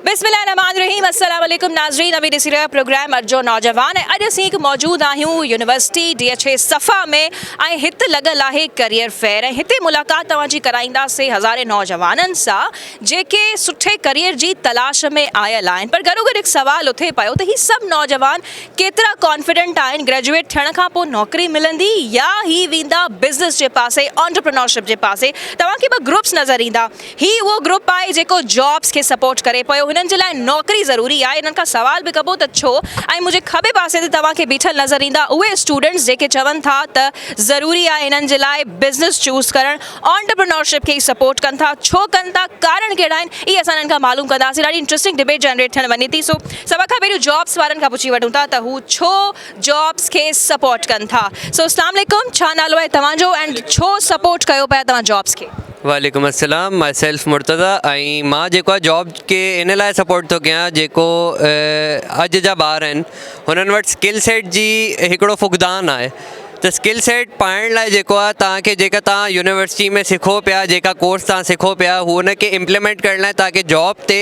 बिस्मिल्लाहिर्रहमानिर्रहीम अस्सलाम वालेकुम नाज़रीन। अभी ॾिसी रहिया प्रोग्राम जो नौजवान है। अॼु असीं मौजूदु आहियूं यूनिवर्सिटी DHA सफ़ा में ऐं हिते लॻल आहे करियर फेयर। ऐं हिते मुलाक़ात तव्हांजी कराईंदासीं हज़ारे नौजवाननि सां जेके सुठे करियर जी तलाश में आयल आहिनि। पर गॾो गॾु हिकु सवालु उथे पियो त ही सभु नौजवान केतिरा कॉन्फिडेंट आहिनि ग्रेजुएट थियण खां पोइ नौकरी मिलंदी या ही वेंदा बिज़नेस जे पासे, एंटरप्रेन्योरशिप जे पासे। तव्हांखे ॿ ग्रुप्स नज़र ईंदा। ही उहो ग्रुप आहे जेको जॉब्स खे सपोर्ट करे पियो, हिननि जे लाइ नौकरी ज़रूरी आहे। हिननि खां सवाल बि कबो त छो। ऐं मुंहिंजे खॿे पासे ते तव्हांखे बीठल नज़र ईंदा उहे स्टूडेंट्स जेके चवनि था त ज़रूरी आहे हिननि जे लाइ बिज़नेस चूज़ करणु, एंटरप्रेन्योरशिप खे सपोर्ट कनि था। छो कनि था, कारण कहिड़ा आहिनि, इहे असां हिननि खां मालूम कंदासीं। ॾाढी इंट्रस्टिंग डिबेट जनरेट थियण वञे थी। सो सभ खां पहिरियों जॉब्स वारनि खां पुछी वठूं था त हू छो जॉब्स खे सपोर्ट कनि था। सो अस्सलाम वालेकुम, छा नालो आहे तव्हांजो एंड छो सपोर्ट कयो पिया तव्हां जॉब्स खे? वालेकुम अस्सलाम, माई सेल्फ मुर्तज़ा। ऐं मां जेको आहे जॉब खे इन लाइ सपोर्ट थो कयां जेको अॼु जा ॿार आहिनि हुननि वटि स्किल सेट जी हिकिड़ो फुक़दान आहे। त स्किल सेट पाइण लाइ जेको आहे तव्हांखे जेका तव्हां यूनिवर्सिटी में सिखो पिया, जेका कोर्स तव्हां सिखो पिया, हू हुनखे इम्प्लीमेंट करण लाइ तव्हांखे जॉब ते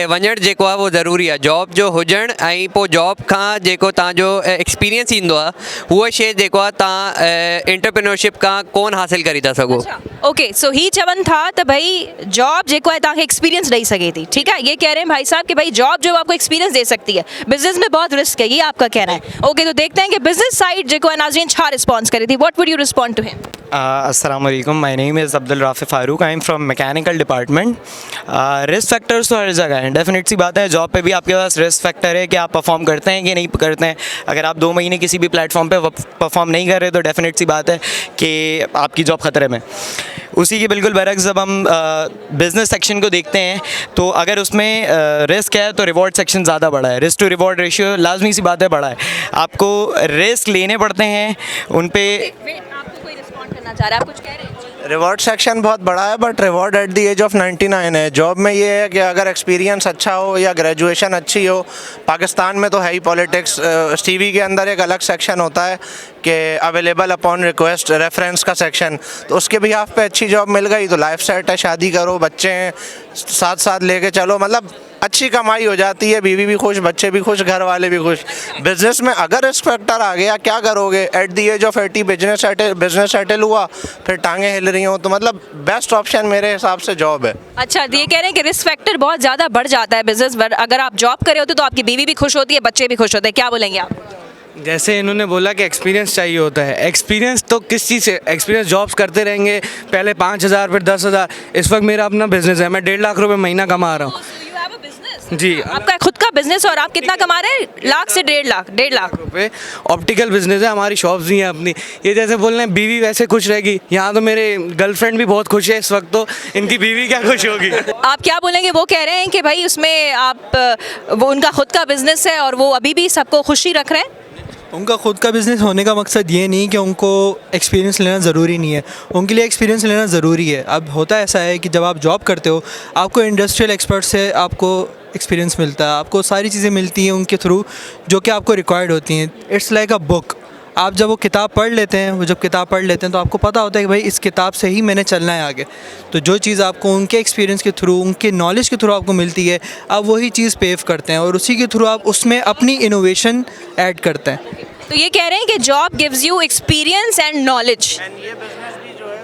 वञणु जेको आहे उहो ज़रूरी आहे। जॉब जो हुजणु ऐं पोइ जॉब खां जेको तव्हांजो एक्सपीरियंस ईंदो आहे उहा शइ जेको आहे तव्हां एंटरप्रेन्योरशिप खां कोन हासिलु करे था सघो। ओके, सो ही चवन था तो भाई जॉब जो है ताकि एक्सपीरियंस दे सके थी। ठीक है, ये कह रहे हैं भाई साहब कि भाई जॉब जो आपको एक्सपीरियंस दे सकती है, बिजनेस में बहुत रिस्क है, ये आपका कहना है। ओके, तो देखते हैं कि बिजनेस साइड जो है नाज़रीन छा रिस्पॉन्स करी थी। What would you respond to him? अस्सलाम वालेकुम, my name is Abdul Rafi Farooq, I am from mechanical department. Risk factors तो हर जगह हैं, डेफिनेट सी बात है। जॉब पे भी आपके पास रिस्क फैक्टर है कि आप परफॉर्म करते हैं कि नहीं करते हैं। अगर आप 2 महीने किसी भी प्लेटफॉर्म पे परफॉर्म नहीं कर रहे तो डेफिनेट सी बात है कि आपकी जॉब ख़तरे में। उसी के बिल्कुल बरक्स जब हम बिज़नेस सेक्शन को देखते हैं तो अगर उसमें रिस्क है तो रिवॉर्ड सेक्शन ज़्यादा बड़ा है। रिस्क टू रिवॉर्ड रेशियो लाजमी सी बात है बड़ा है। आपको रिस्क लेने पड़ते हैं उन पे। आपको कोई रिस्पॉन्ड करना चाह रहा है, आप कुछ कह रहे हैं? रिवॉर्ड सेक्शन बहुत बड़ा है but reward at the age of 99 है। जॉब में ये है कि अगर एक्सपीरियंस अच्छा हो या ग्रेजुएशन अच्छी हो, पाकिस्तान में तो है ही पॉलिटिक्स। CV के अंदर एक अलग सेक्शन होता है कि अवेलेबल अपॉन रिक्वेस्ट रेफरेंस का सेक्शन, तो उसके बिहाफ पे अच्छी जॉब मिल गई तो लाइफ सेट है, शादी करो, बच्चे हैं, साथ साथ लेके चलो, मतलब अच्छी कमाई हो जाती है, बीवी भी खुश, बच्चे भी खुश, घर वाले भी खुश। बिजनेस में अगर रिस्क फैक्टर आ गया क्या करोगे? At the age of 80 business settle हुआ, फिर टांगे हिल रही हो, तो मतलब बेस्ट ऑप्शन मेरे हिसाब से जॉब है। अच्छा, ये कह रहे हैं कि रिस्क फैक्टर बहुत ज़्यादा बढ़ जाता है बिजनेस पर। अगर आप जॉब कर रहे होते तो आपकी बीवी भी खुश होती है, बच्चे भी खुश होते हैं, क्या बोलेंगे आप? जैसे इन्होंने बोला कि एक्सपीरियंस चाहिए होता है। एक्सपीरियंस तो किस चीज़ से? एक्सपीरियंस जॉब्स करते रहेंगे, पहले 5,000 फिर 10,000। इस वक्त मेरा अपना बिजनेस है, मैं 1.5 लाख रुपए महीना कमा रहा हूँ। जी, आपका खुद का बिजनेस और आप कितना कमा रहे हैं? लाख से 1.5 लाख रुपए। ऑप्टिकल बिजनेस है, हमारी शॉप्स भी हैं अपनी। ये जैसे बोल रहे हैं बीवी वैसे खुश रहेगी, यहाँ तो मेरे गर्लफ्रेंड भी बहुत खुश है इस वक्त, तो इनकी बीवी क्या खुश होगी? आप क्या बोलेंगे? वो कह रहे हैं कि भाई उसमें वो उनका खुद का बिजनेस है और वो अभी भी सबको खुशी रख रहे हैं। उनका खुद का बिज़नेस होने का मकसद ये नहीं कि उनको एक्सपीरियंस लेना ज़रूरी नहीं है, उनके लिए एक्सपीरियंस लेना ज़रूरी है। अब होता ऐसा है कि जब आप जॉब करते हो आपको इंडस्ट्रियल एक्सपर्ट से आपको एक्सपीरियंस मिलता है, आपको सारी चीज़ें मिलती हैं उनके थ्रू जो कि आपको रिक्वायर्ड होती हैं। It's like a book. आप जब वो किताब पढ़ लेते हैं, वो जब किताब पढ़ लेते हैं तो आपको पता होता है कि भाई इस किताब से ही मैंने चलना है आगे। तो जो चीज़ आपको उनके एक्सपीरियंस के थ्रू, उनके नॉलेज के थ्रू आपको मिलती है, आप वही चीज़ पेव करते हैं और उसी के थ्रू आप उसमें अपनी इनोवेशन ऐड करते हैं। तो ये कह रहे हैं कि job gives you experience and knowledge. ये बिजनेस भी जो है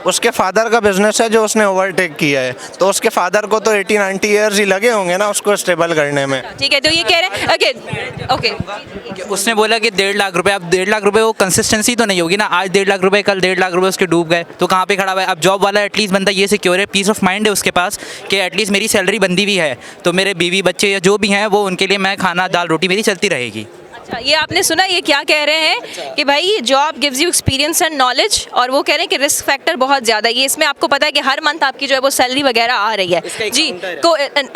उसके फादर का बिजनेस है जो उसने ओवरटेक किया है, तो उसके फादर को तो 80-90 ईयर्स ही लगे होंगे ना उसको स्टेबल करने में। ठीक है, तो ये कह रहे हैं ओके उसने बोला कि 1.5 लाख रुपए। अब 1.5 लाख रुपए वो कंसिस्टेंसी तो नहीं होगी ना। आज 1.5 लाख रुपए, कल 1.5 लाख रुपए उसके डूब गए तो कहाँ पे खड़ा हुआ है? अब जॉब वाला एटलीस्ट बंदा ये सिक्योर है, पीस ऑफ माइंड है उसके पास कि एटलीस्ट मेरी सैलरी बंदी भी है तो मेरे बीवी बच्चे या जो भी हैं वो उनके लिए मैं खाना दाल रोटी मेरी चलती रहेगी। अच्छा, ये आपने सुना ये क्या कह रहे हैं कि भाई job gives you experience and knowledge, और वो कह रहे हैं कि रिस्क फैक्टर बहुत ज़्यादा है। ये इसमें आपको पता है कि हर मंथ आपकी जो है वो सैलरी वगैरह आ रही है। जी,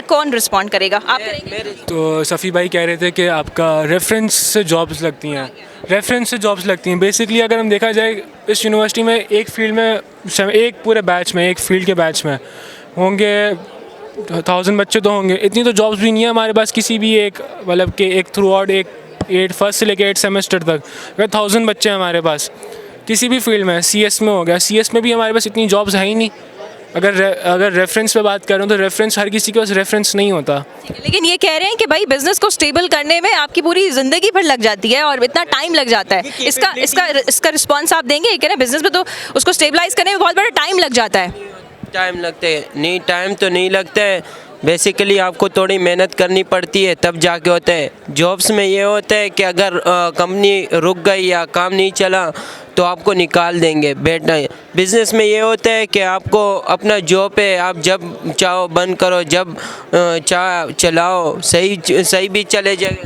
कौन रिस्पॉन्ड करेगा? आप करेंगे? तो सफ़ी भाई कह रहे थे कि आपका रेफरेंस से जॉब्स लगती हैं, रेफरेंस से जॉब्स लगती हैं। बेसिकली अगर हम देखा जाए इस यूनिवर्सिटी में एक फील्ड में, एक पूरे बैच में, एक फील्ड के बैच में होंगे 1000 बच्चे तो होंगे। इतनी तो जॉब्स भी नहीं है हमारे पास किसी भी एक, मतलब कि एक थ्रू आउट एक 8 फर्स्ट से लेकर 8 सेमेस्टर तक 1000 बच्चे हैं हमारे पास किसी भी फील्ड में। CS में हो गया, CS में भी हमारे पास इतनी जॉब्स है ही नहीं। अगर रेफरेंस पे बात कर रहा हूँ तो रेफरेंस हर किसी के पास रेफरेंस नहीं होता। लेकिन ये कह रहे हैं कि भाई बिजनेस को स्टेबल करने में आपकी पूरी ज़िंदगी भर लग जाती है और इतना टाइम लग जाता है। इसका रिस्पॉन्स आप देंगे? ये कह रहे हैं बिजनेस में तो उसको स्टेबलाइज करने में बहुत बड़ा टाइम लग जाता है। टाइम लगते हैं नहीं, टाइम तो नहीं लगता है, बेसिकली आपको थोड़ी मेहनत करनी पड़ती है तब जाके होता है। जॉब्स में ये होता है कि अगर कंपनी रुक गई या काम नहीं चला तो आपको निकाल देंगे, बैठना है। बिज़नेस में ये होता है कि आपको अपना जॉब है, आप जब चाहो बंद करो, जब चाहो चलाओ, सही भी चले जाए।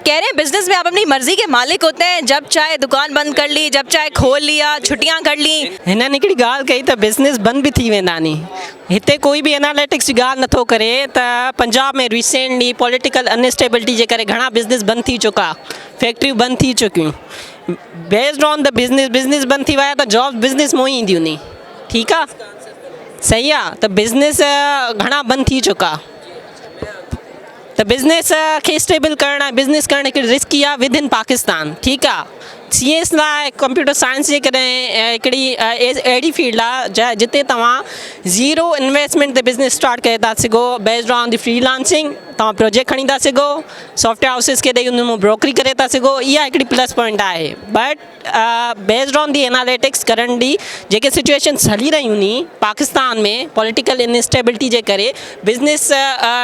कह रहे हैं बिजनेस में आप अपनी मर्जी के मालिक होते हैं, जब चाहे दुकान बंद कर ली, जब चाहे खोल लिया, छुट्टियां कर ली। हिननि हिकिड़ी ॻाल्हि कई त बिज़नेस बंदि बि थी वेंदा नी। हिते कोई बि एनालिटिक्स जी ॻाल्हि नथो करे त पंजाब में रिसेंटली पॉलिटिकल अनस्टेबिलिटी जे करे घणा बिज़नेस बंदि थी चुका, फैक्ट्रियूं बंदि थी चुकियूं। बेस्ड ऑन द बिज़नेस बंदि थी विया त जॉब बिज़नेस मों ई ईंदियूं नी। ठीकु आहे, सही आहे। त बिज़नेस घणा बंदि थी चुका, त बिज़नेस खे स्टेबल करणु, बिज़नेस करणु हिकिड़ी रिस्की आहे विद इन पाकिस्तान। ठीकु आहे। CS लाइ कंप्यूटर साइंस जे कॾहिं हिकिड़ी अहिड़ी फील्ड आहे जिते तव्हां ज़ीरो इन्वेस्टमेंट ते बिज़नेस स्टार्ट करे था सघो, बेस्ड ऑन द फ्रीलांसिंग। तव्हां प्रोजेक्ट खणी था सघो, सॉफ्टवेयर हाउसिस खे ॾेई उन मां ब्रोकरी करे था सघो, इहा हिकिड़ी प्लस पॉइंट आहे। But based on the analytics current D JK situations हली रहियूं नी पाकिस्तान में पॉलिटिकल इनस्टेबिलिटी जे करे बिज़नेस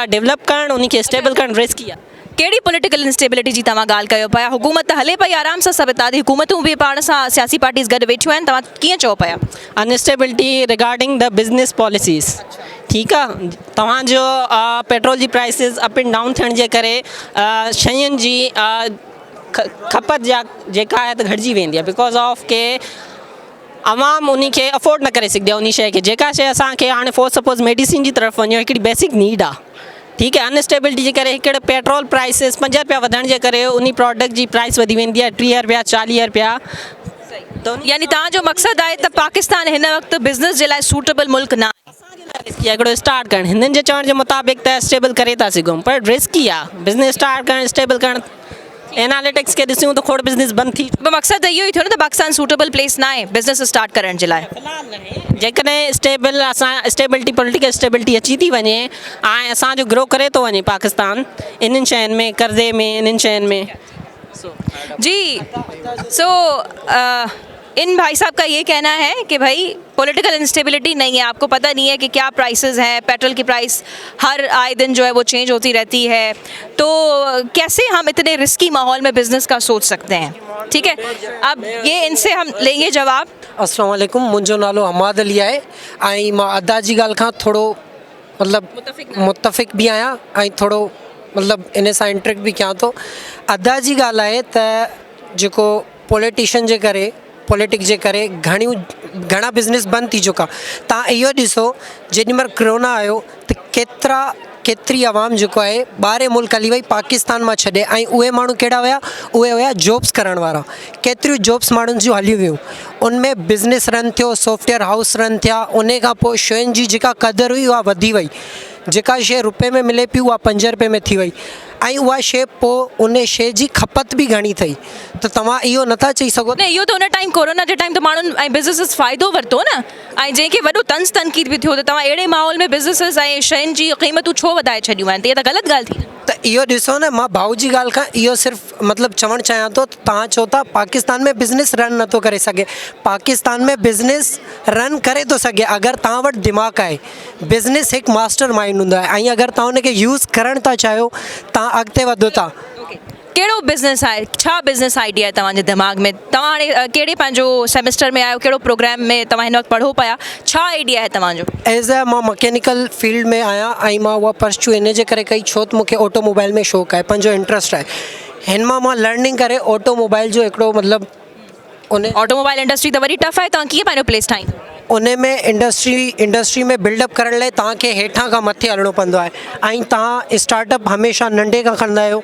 डेवलप करणु, उन खे स्टेबल करणु रिस्की आहे। कहिड़ी पॉलिटिकल इंस्टेबिलिटी जी तव्हां ॻाल्हि कयो पिया? हुकूमत त हले पई आराम सां, सभु इत्तेहादी हुकूमतूं बि पाण सां सियासी पार्टीज़ गॾु वेठियूं आहिनि, तव्हां कीअं चओ पिया? Instability regarding the business policies. ठीकु आहे। तव्हांजो पेट्रोल जी प्राइसिस अप एंड डाउन थियण जे करे शयुनि जी खपत जेका आहे त घटिजी वेंदी आहे, बिकॉज ऑफ के आवाम उन खे अफोर्ड न करे सघंदी आहे उन शइ खे। जेका शइ असांखे हाणे फॉर सपोज़ मेडिसिन जी तरफ़ वञो, हिकिड़ी बेसिक नीड आहे। ठीकु आहे। अनस्टेबिलिटी जे करे हिकिड़े पेट्रोल प्राइसिस 5 रुपया वधण जे करे उन प्रोडक्ट जी प्राइस वधी वेंदी आहे 30 रुपया 40 रुपया। यानी तव्हांजो मक़सदु आहे त पाकिस्तान हिन वक़्तु बिज़नेस जे लाइ सूटेबल मुल्क न आहे। हिकिड़ो स्टार्ट करणु हिननि जे चवण जे मुताबिक़ त स्टेबल करे था सघूं, पर रिस्की आहे बिज़नेस स्टार्ट करणु, स्टेबल करणु। एनालिटिक्स खे ॾिसूं त खोड़ बिज़नेस बंदि थी। मक़सदु इहो ई थियो न त पाकिस्तान सूटेबल प्लेस न आहे बिज़नेस स्टार्ट करण जे लाइ। जेकॾहिं स्टेबिलिटी पॉलिटिकल स्टेबिलिटी अची थी वञे ऐं असांजो ग्रो करे थो वञे पाकिस्तान इन्हनि शयुनि में, कर्ज़े में, इन्हनि शयुनि में। जी इन भाई साहब का ये कहना है कि भाई पॉलिटिकल इंस्टेबिलिटी नहीं है, आपको पता नहीं है कि क्या प्राइसेस हैं, पेट्रोल की प्राइस हर आए दिन जो है वो चेंज होती रहती है, तो कैसे हम इतने रिस्की माहौल में बिज़नेस का सोच सकते हैं। ठीक है, अब ये इनसे हम लेंगे जवाब। अस्सलाम वालेकुम, मुंहिंजो नालो हमाद अली आहे ऐं मां अदा जी ॻाल्हि खां थोरो मतिलबु मुतफ़िक़ बि आहियां ऐं थोरो मतिलबु इन सां इंटरेक्ट बि कयां थो। अदा जी ॻाल्हि आहे त जेको पॉलिटिशियन जे करे, पॉलिटिक्स जे करे घणा बिज़नेस बंदि थी चुका। तव्हां इहो ॾिसो जेॾीमहिल कोरोना आयो त केतिरी आवाम जेको आहे ॿाहिरि मुल्क हली वई पाकिस्तान मां छॾे, ऐं उहे माण्हू कहिड़ा हुया? उहे हुया जॉब्स करण वारा। केतिरियूं जॉब्स माण्हुनि जूं हली वियूं, उनमें बिज़नेस रन थियो, सॉफ्टवेयर हाउस रन थिया। उन खां पोइ शयुनि जी जेका क़दुरु हुई उहा वधी वई, जेका शइ रुपए में मिले पई उहा 5 रुपए में थी वई, ऐं उहा शइ पोइ उन शइ जी खपत बि घणी अथई। त तव्हां इहो नथा चई सघो। न, इहो त उन टाइम कोरोना जे टाइम त माण्हुनि ऐं बिज़नेसिस फ़ाइदो वरितो न, ऐं जंहिंखे वॾो तंज़ तनक़ीद बि थियो, त तव्हां अहिड़े माहौल में बिज़नेसिस ऐं शयुनि जी क़ीमतूं छो वधाए छॾियूं आहिनि? त इहा त ग़लति ॻाल्हि थी। त इहो ॾिसो न, मां भाऊ जी ॻाल्हि खां इहो सिर्फ़ु मतिलबु चवणु चाहियां थो, तव्हां चओ था पाकिस्तान में बिज़नेस रन नथो करे सघे। पाकिस्तान में बिज़नेस रन करे थो सघे अगरि तव्हां वटि दिमाग़ु आहे। बिज़नेस हिकु मास्टर माइंड हूंदो आहे, ऐं अगरि तव्हां हुनखे यूज़ करणु था चाहियो, तव्हां अॻिते वधो था। कहिड़ो बिज़नेस आहे, छा बिज़नेस आइडिया आहे तव्हांजे दिमाग़ में? तव्हां हाणे कहिड़े पंहिंजो सेमेस्टर में आहियो, कहिड़ो प्रोग्राम में तव्हां हिन वक़्तु पढ़ो पिया, छा आइडिया आहे तव्हांजो? एज़ अ मां मैकेनिकल फील्ड में आहियां ऐं मां उहा परस्यू इन जे करे कई छो त मूंखे ऑटोमोबाइल में शौक़ु आहे, पंहिंजो इंट्रस्ट आहे। हिन मां लर्निंग करे ऑटोमोबाइल जो हिकिड़ो मतिलबु उन ऑटोमोबाइल इंडस्ट्री त वरी टफ आहे, तव्हां कीअं पंहिंजो प्लेस ठाहींदो? उन में इंडस्ट्री में बिल्डअप करण लाइ तव्हांखे हेठां खां मथे हलणो पवंदो आहे, ऐं तव्हां स्टार्टअप हमेशह नंढे खां कंदा आहियो।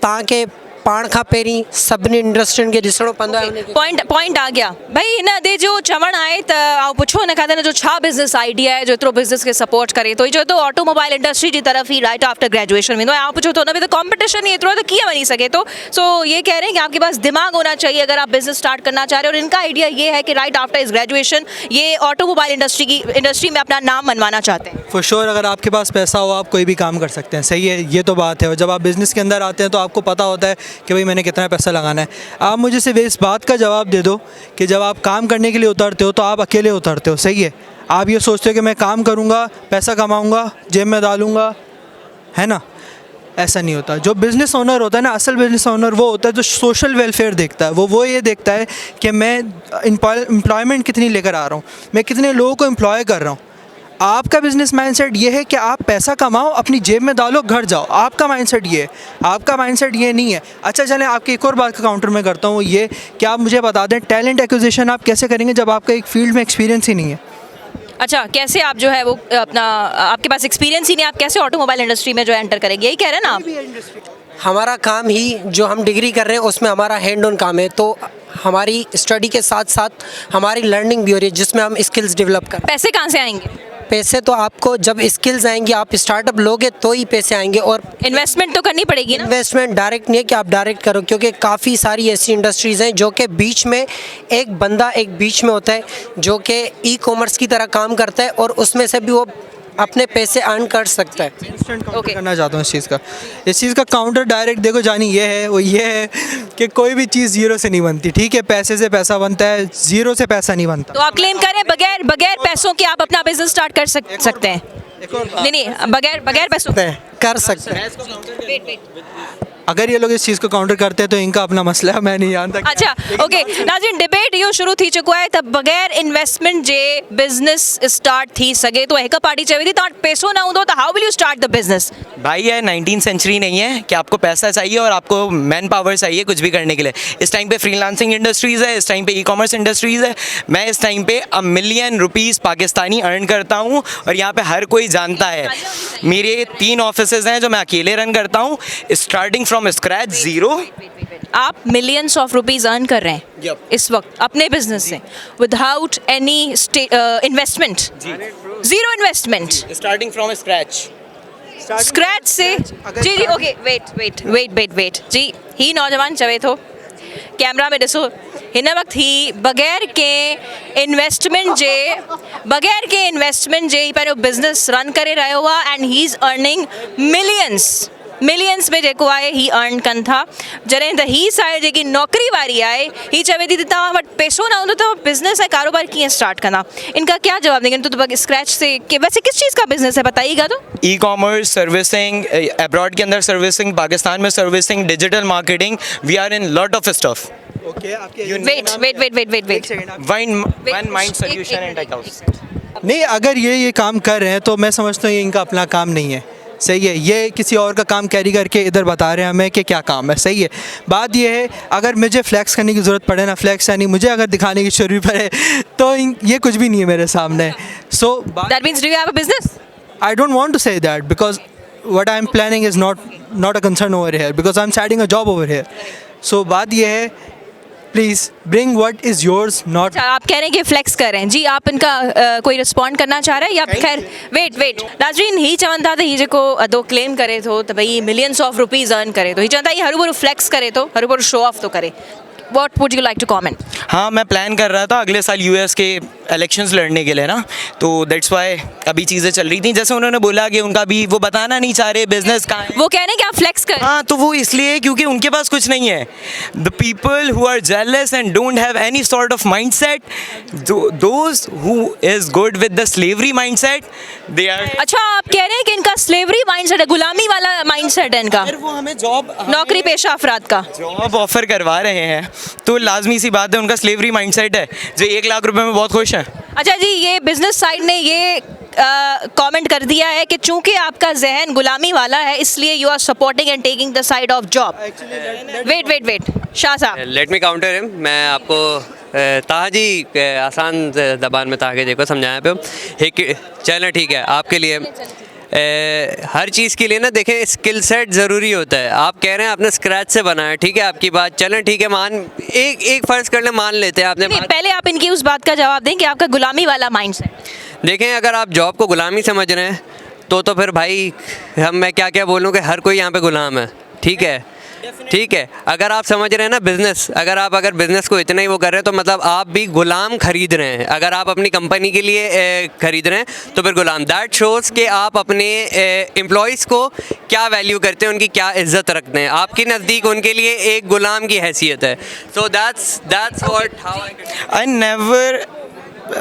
तव्हांखे पाण खां पहिरीं सभिनी इंडस्ट्रियुनि खे ॾिसणो पवंदो आहे उनखे। पॉइंट आ गया भाई हिन दे जो चवण आहे त आउं पुछो हिन खां जो छा बिज़नेस आइडिया आहे जो एतिरो बिज़नेस खे सपोर्ट करे थो जो तो ऑटोमोबाइल इंडस्ट्री जी तरफ ही राइट आफ्टर ग्रेजुएशन वेंदो आहे आउं पुछो तो हुन में तो कॉम्पिटिशन ही एतिरो है तो कीअं वञी सघे तो सो ये कह रहे हैं कि आपके पास दिमाग होना चाहिए अगर आप बिजनेस स्टार्ट करना चाह रहे हो और इनका आइडिया ये है कि राइट आफ्टर इस ग्रेजुएशन ये ऑटोमोबाइल इंडस्ट्री में अपना नाम मनवाना चाहते हैं। फॉर श्योर अगर आपके पास पैसा हो आप कोई भी काम कर सकते हैं, सही है, ये तो बात है। और जब आप बिज़नेस के अंदर आते हैं तो आपको पता होता है कि भाई मैंने कितना पैसा लगाना है। आप मुझे सिर्फ इस बात का जवाब दे दो कि जब आप काम करने के लिए उतरते हो तो आप अकेले उतरते हो, सही है। आप ये सोचते हो कि मैं काम करूँगा, पैसा कमाऊँगा, जेब में डालूँगा, है ना, ऐसा नहीं होता। जो बिज़नेस ओनर होता है ना, असल बिज़नेस ओनर वो होता है जो सोशल वेलफेयर देखता है। वो ये देखता है कि मैं एम्प्लॉयमेंट कितनी लेकर आ रहा हूँ, मैं कितने लोगों को एम्प्लॉय कर रहा हूँ। आपका बिज़नेस माइंडसेट ये है कि आप पैसा कमाओ, अपनी जेब में डालो, घर जाओ। आपका माइंडसेट ये है, आपका माइंडसेट ये नहीं है। अच्छा चलें, आपकी एक और बात का काउंटर में करता हूँ, ये कि आप मुझे बता दें टैलेंट एक्विजिशन आप कैसे करेंगे जब आपका एक फील्ड में एक्सपीरियंस ही नहीं है। अच्छा, कैसे आप जो है वो अपना आपके पास एक्सपीरियंस ही नहीं, आप कैसे ऑटोमोबाइल इंडस्ट्री में जो एंटर करेंगे, यही कह रहे हैं ना आप? हमारा काम ही जो हम डिग्री कर रहे हैं उसमें हमारा हैंड ऑन काम है, तो हमारी स्टडी के साथ साथ हमारी लर्निंग भी हो रही है जिसमें हम स्किल्स डेवलप कर। पैसे कहाँ से आएंगे? पैसे तो आपको जब स्किल्स आएंगी, आप स्टार्टअप लोगे तो ही पैसे आएंगे। और इन्वेस्टमेंट तो करनी पड़ेगी ना? इन्वेस्टमेंट डायरेक्ट नहीं है कि आप डायरेक्ट करो, क्योंकि काफ़ी सारी ऐसी इंडस्ट्रीज़ हैं जो कि बीच में एक बंदा एक बीच में होता है जो कि ई कॉमर्स की तरह काम करता है और उसमें से भी वो अपने पैसे अर्न कर सकता है। इंस्टेंट काउंटर करना चाहता हूँ इस चीज़ का काउंटर डायरेक्ट देखो जानी ये है, वो ये है कि कोई भी चीज़ जीरो से नहीं बनती, ठीक है। पैसे से पैसा बनता है, जीरो से पैसा नहीं बनता। तो आप क्लेम करें बगैर पैसों के आप अपना बिजनेस स्टार्ट कर सकते हैं? नहीं, बगैर पैसों कर सकते हैं। अगर ये लोग इस चीज़ को काउंटर करते हैं तो इनका अपना मसला है, मैं नहीं जानता। अच्छा, ओके नाज़रीन, डिबेट इहो शुरू थी चुको है त बगैर इन्वेस्टमेंट जे बिजनेस स्टार्ट थी सके तो एक पार्टी चवी थी तव्हां पैसो ना हूंदो त how will you start the business? भाई ये 19वीं सेंचुरी नहीं है कि आपको पैसा चाहिए और आपको मैन पावर चाहिए कुछ भी करने के लिए। इस टाइम पे फ्रीलांसिंग इंडस्ट्रीज़ है, इस टाइम पे ई कॉमर्स इंडस्ट्रीज़ है। मैं इस टाइम पे $1 मिलियन पाकिस्तानी अर्न करता हूँ और यहाँ पे हर कोई जानता है। मेरे 3 ऑफिसेज हैं जो मैं अकेले रन करता हूँ, स्टार्टिंग फ्रॉम स्क्रैच, ज़ीरो। आप मिलियंस ऑफ रुपीस अर्न कर रहे हैं इस वक्त अपने बिजनेस से without any investment, zero investment, starting from scratch से। जी जी, ओके, वेट जी, ही नौजवान चवे थो कैमरा में ॾिसो, हिन वक्त ही बगैर के इन्वेस्टमेंट जे ही पंहिंजो बिजनेस रन करे रहियो आहे and he is earning millions में जेको आहे ही अर्न कनि था। जॾहिं त ही साइड जेकी नौकरी वारी आहे ही चवे थी तव्हां वटि पैसो ना हूंदो त बिज़नेस ऐं कारोबार कीअं स्टार्ट कंदा? इनका क्या जवाब देंगे? तो स्क्रैच से कि वैसे किस चीज़ का बिजनेस है बताइएगा तो? ई कॉमर्स सर्विसिंग, अब्रॉड के अंदर सर्विसिंग, पाकिस्तान में servicing, digital marketing, we are in lot of stuff. Wait one mind solution and tech house. नहीं, अगर ये काम कर रहे हैं तो मैं समझता हूँ ये इनका अपना काम नहीं है, सही है। ये किसी और का काम कैरी करके इधर बता रहे हैं हमें कि क्या काम है, सही है। बात ये है अगर मुझे फ्लैक्स करने की ज़रूरत पड़े ना, फ्लैक्स यानी मुझे अगर दिखाने की ज़रूरत पड़े तो ये कुछ भी नहीं है मेरे सामने। So that means do you have a business? I don't want to say that because what I'm planning is not a concern over here because I'm starting a job over here. So बात ये है, please bring what is yours, not। आप कह रहे हैं कि flex कर रहे हैं जी, आप इनका कोई रिस्पॉन्ड करना चाह रहे हैं या खैर वेट नाज़रीन, ही चवनि था त ही जेको अदो क्लेम करे थो त भई मिलियंस ऑफ रुपीज़ अर्न करे थो, ही चवनि था ही हरू भरू फ्लेक्स करे थो, हरू भरू शो ऑफ तो करे। What would you like to comment? हाँ, मैं प्लान कर रहा था अगले साल यूएस के इलेक्शंस लड़ने के लिए ना, तो दैट्स वाई अभी चीज़ें चल रही थी। जैसे उन्होंने बोला कि उनका भी वो बताना नहीं चाह रहे बिजनेस कहाँ है, वो कह रहे हैं कि आप फ्लेक्स कर। हाँ, तो वो इसलिए क्योंकि उनके पास कुछ नहीं है। The people who are jealous and don't have any sort of mindset, those who is good with the slavery mindset, they are. अच्छा, आप कह रहे हैं कि इनका स्लेवरी माइंड सेट है, गुलामी वाला माइंड सेट है इनका। वो हमें जॉब, नौकरी पेशा अफराद का जॉब ऑफर करवा रहे हैं तो लाजमी सी बात है उनका स्लेवरी माइंड सेट है, जो 1 लाख रुपए में बहुत खुश हैं। अच्छा जी, ये बिजनेस साइड ने ये कमेंट कर दिया है कि चूंकि आपका जहन गुलामी वाला है इसलिए you are supporting and taking the side of job. Wait Shah साहब, लेट मी काउंटर हिम। मैं आपको तव्हां जी आसान ज़बान में तव्हांखे जेको सम्झायां पियो, हिकु चलो ठीक है आपके लिए हर चीज़ के लिए ना देखें स्किल सेट ज़रूरी होता है। आप कह रहे हैं आपने स्क्रैच से बनाया, ठीक है, आपकी बात चलें, ठीक है, एक फ़र्ज़ कर लें, मान लेते हैं आपने नहीं, पहले आप इनकी उस बात का जवाब दें कि आपका गुलामी वाला माइंडसेट। देखें अगर आप जॉब को गुलामी समझ रहे हैं तो फिर भाई मैं क्या क्या बोलूँ कि हर कोई यहाँ पे गुलाम है, ठीक है, ठीक है। अगर आप समझ रहे हैं ना बिज़नेस, अगर बिज़नेस को इतना ही वो कर रहे हैं तो मतलब आप भी गुलाम खरीद रहे हैं। अगर आप अपनी कंपनी के लिए खरीद रहे हैं तो फिर गुलाम। दैट शोज़ कि आप अपने एम्प्लॉयज़ को क्या वैल्यू करते हैं, उनकी क्या इज़्ज़त रखते हैं। आपके नज़दीक उनके लिए एक गुलाम की हैसियत है। So that's what how I never,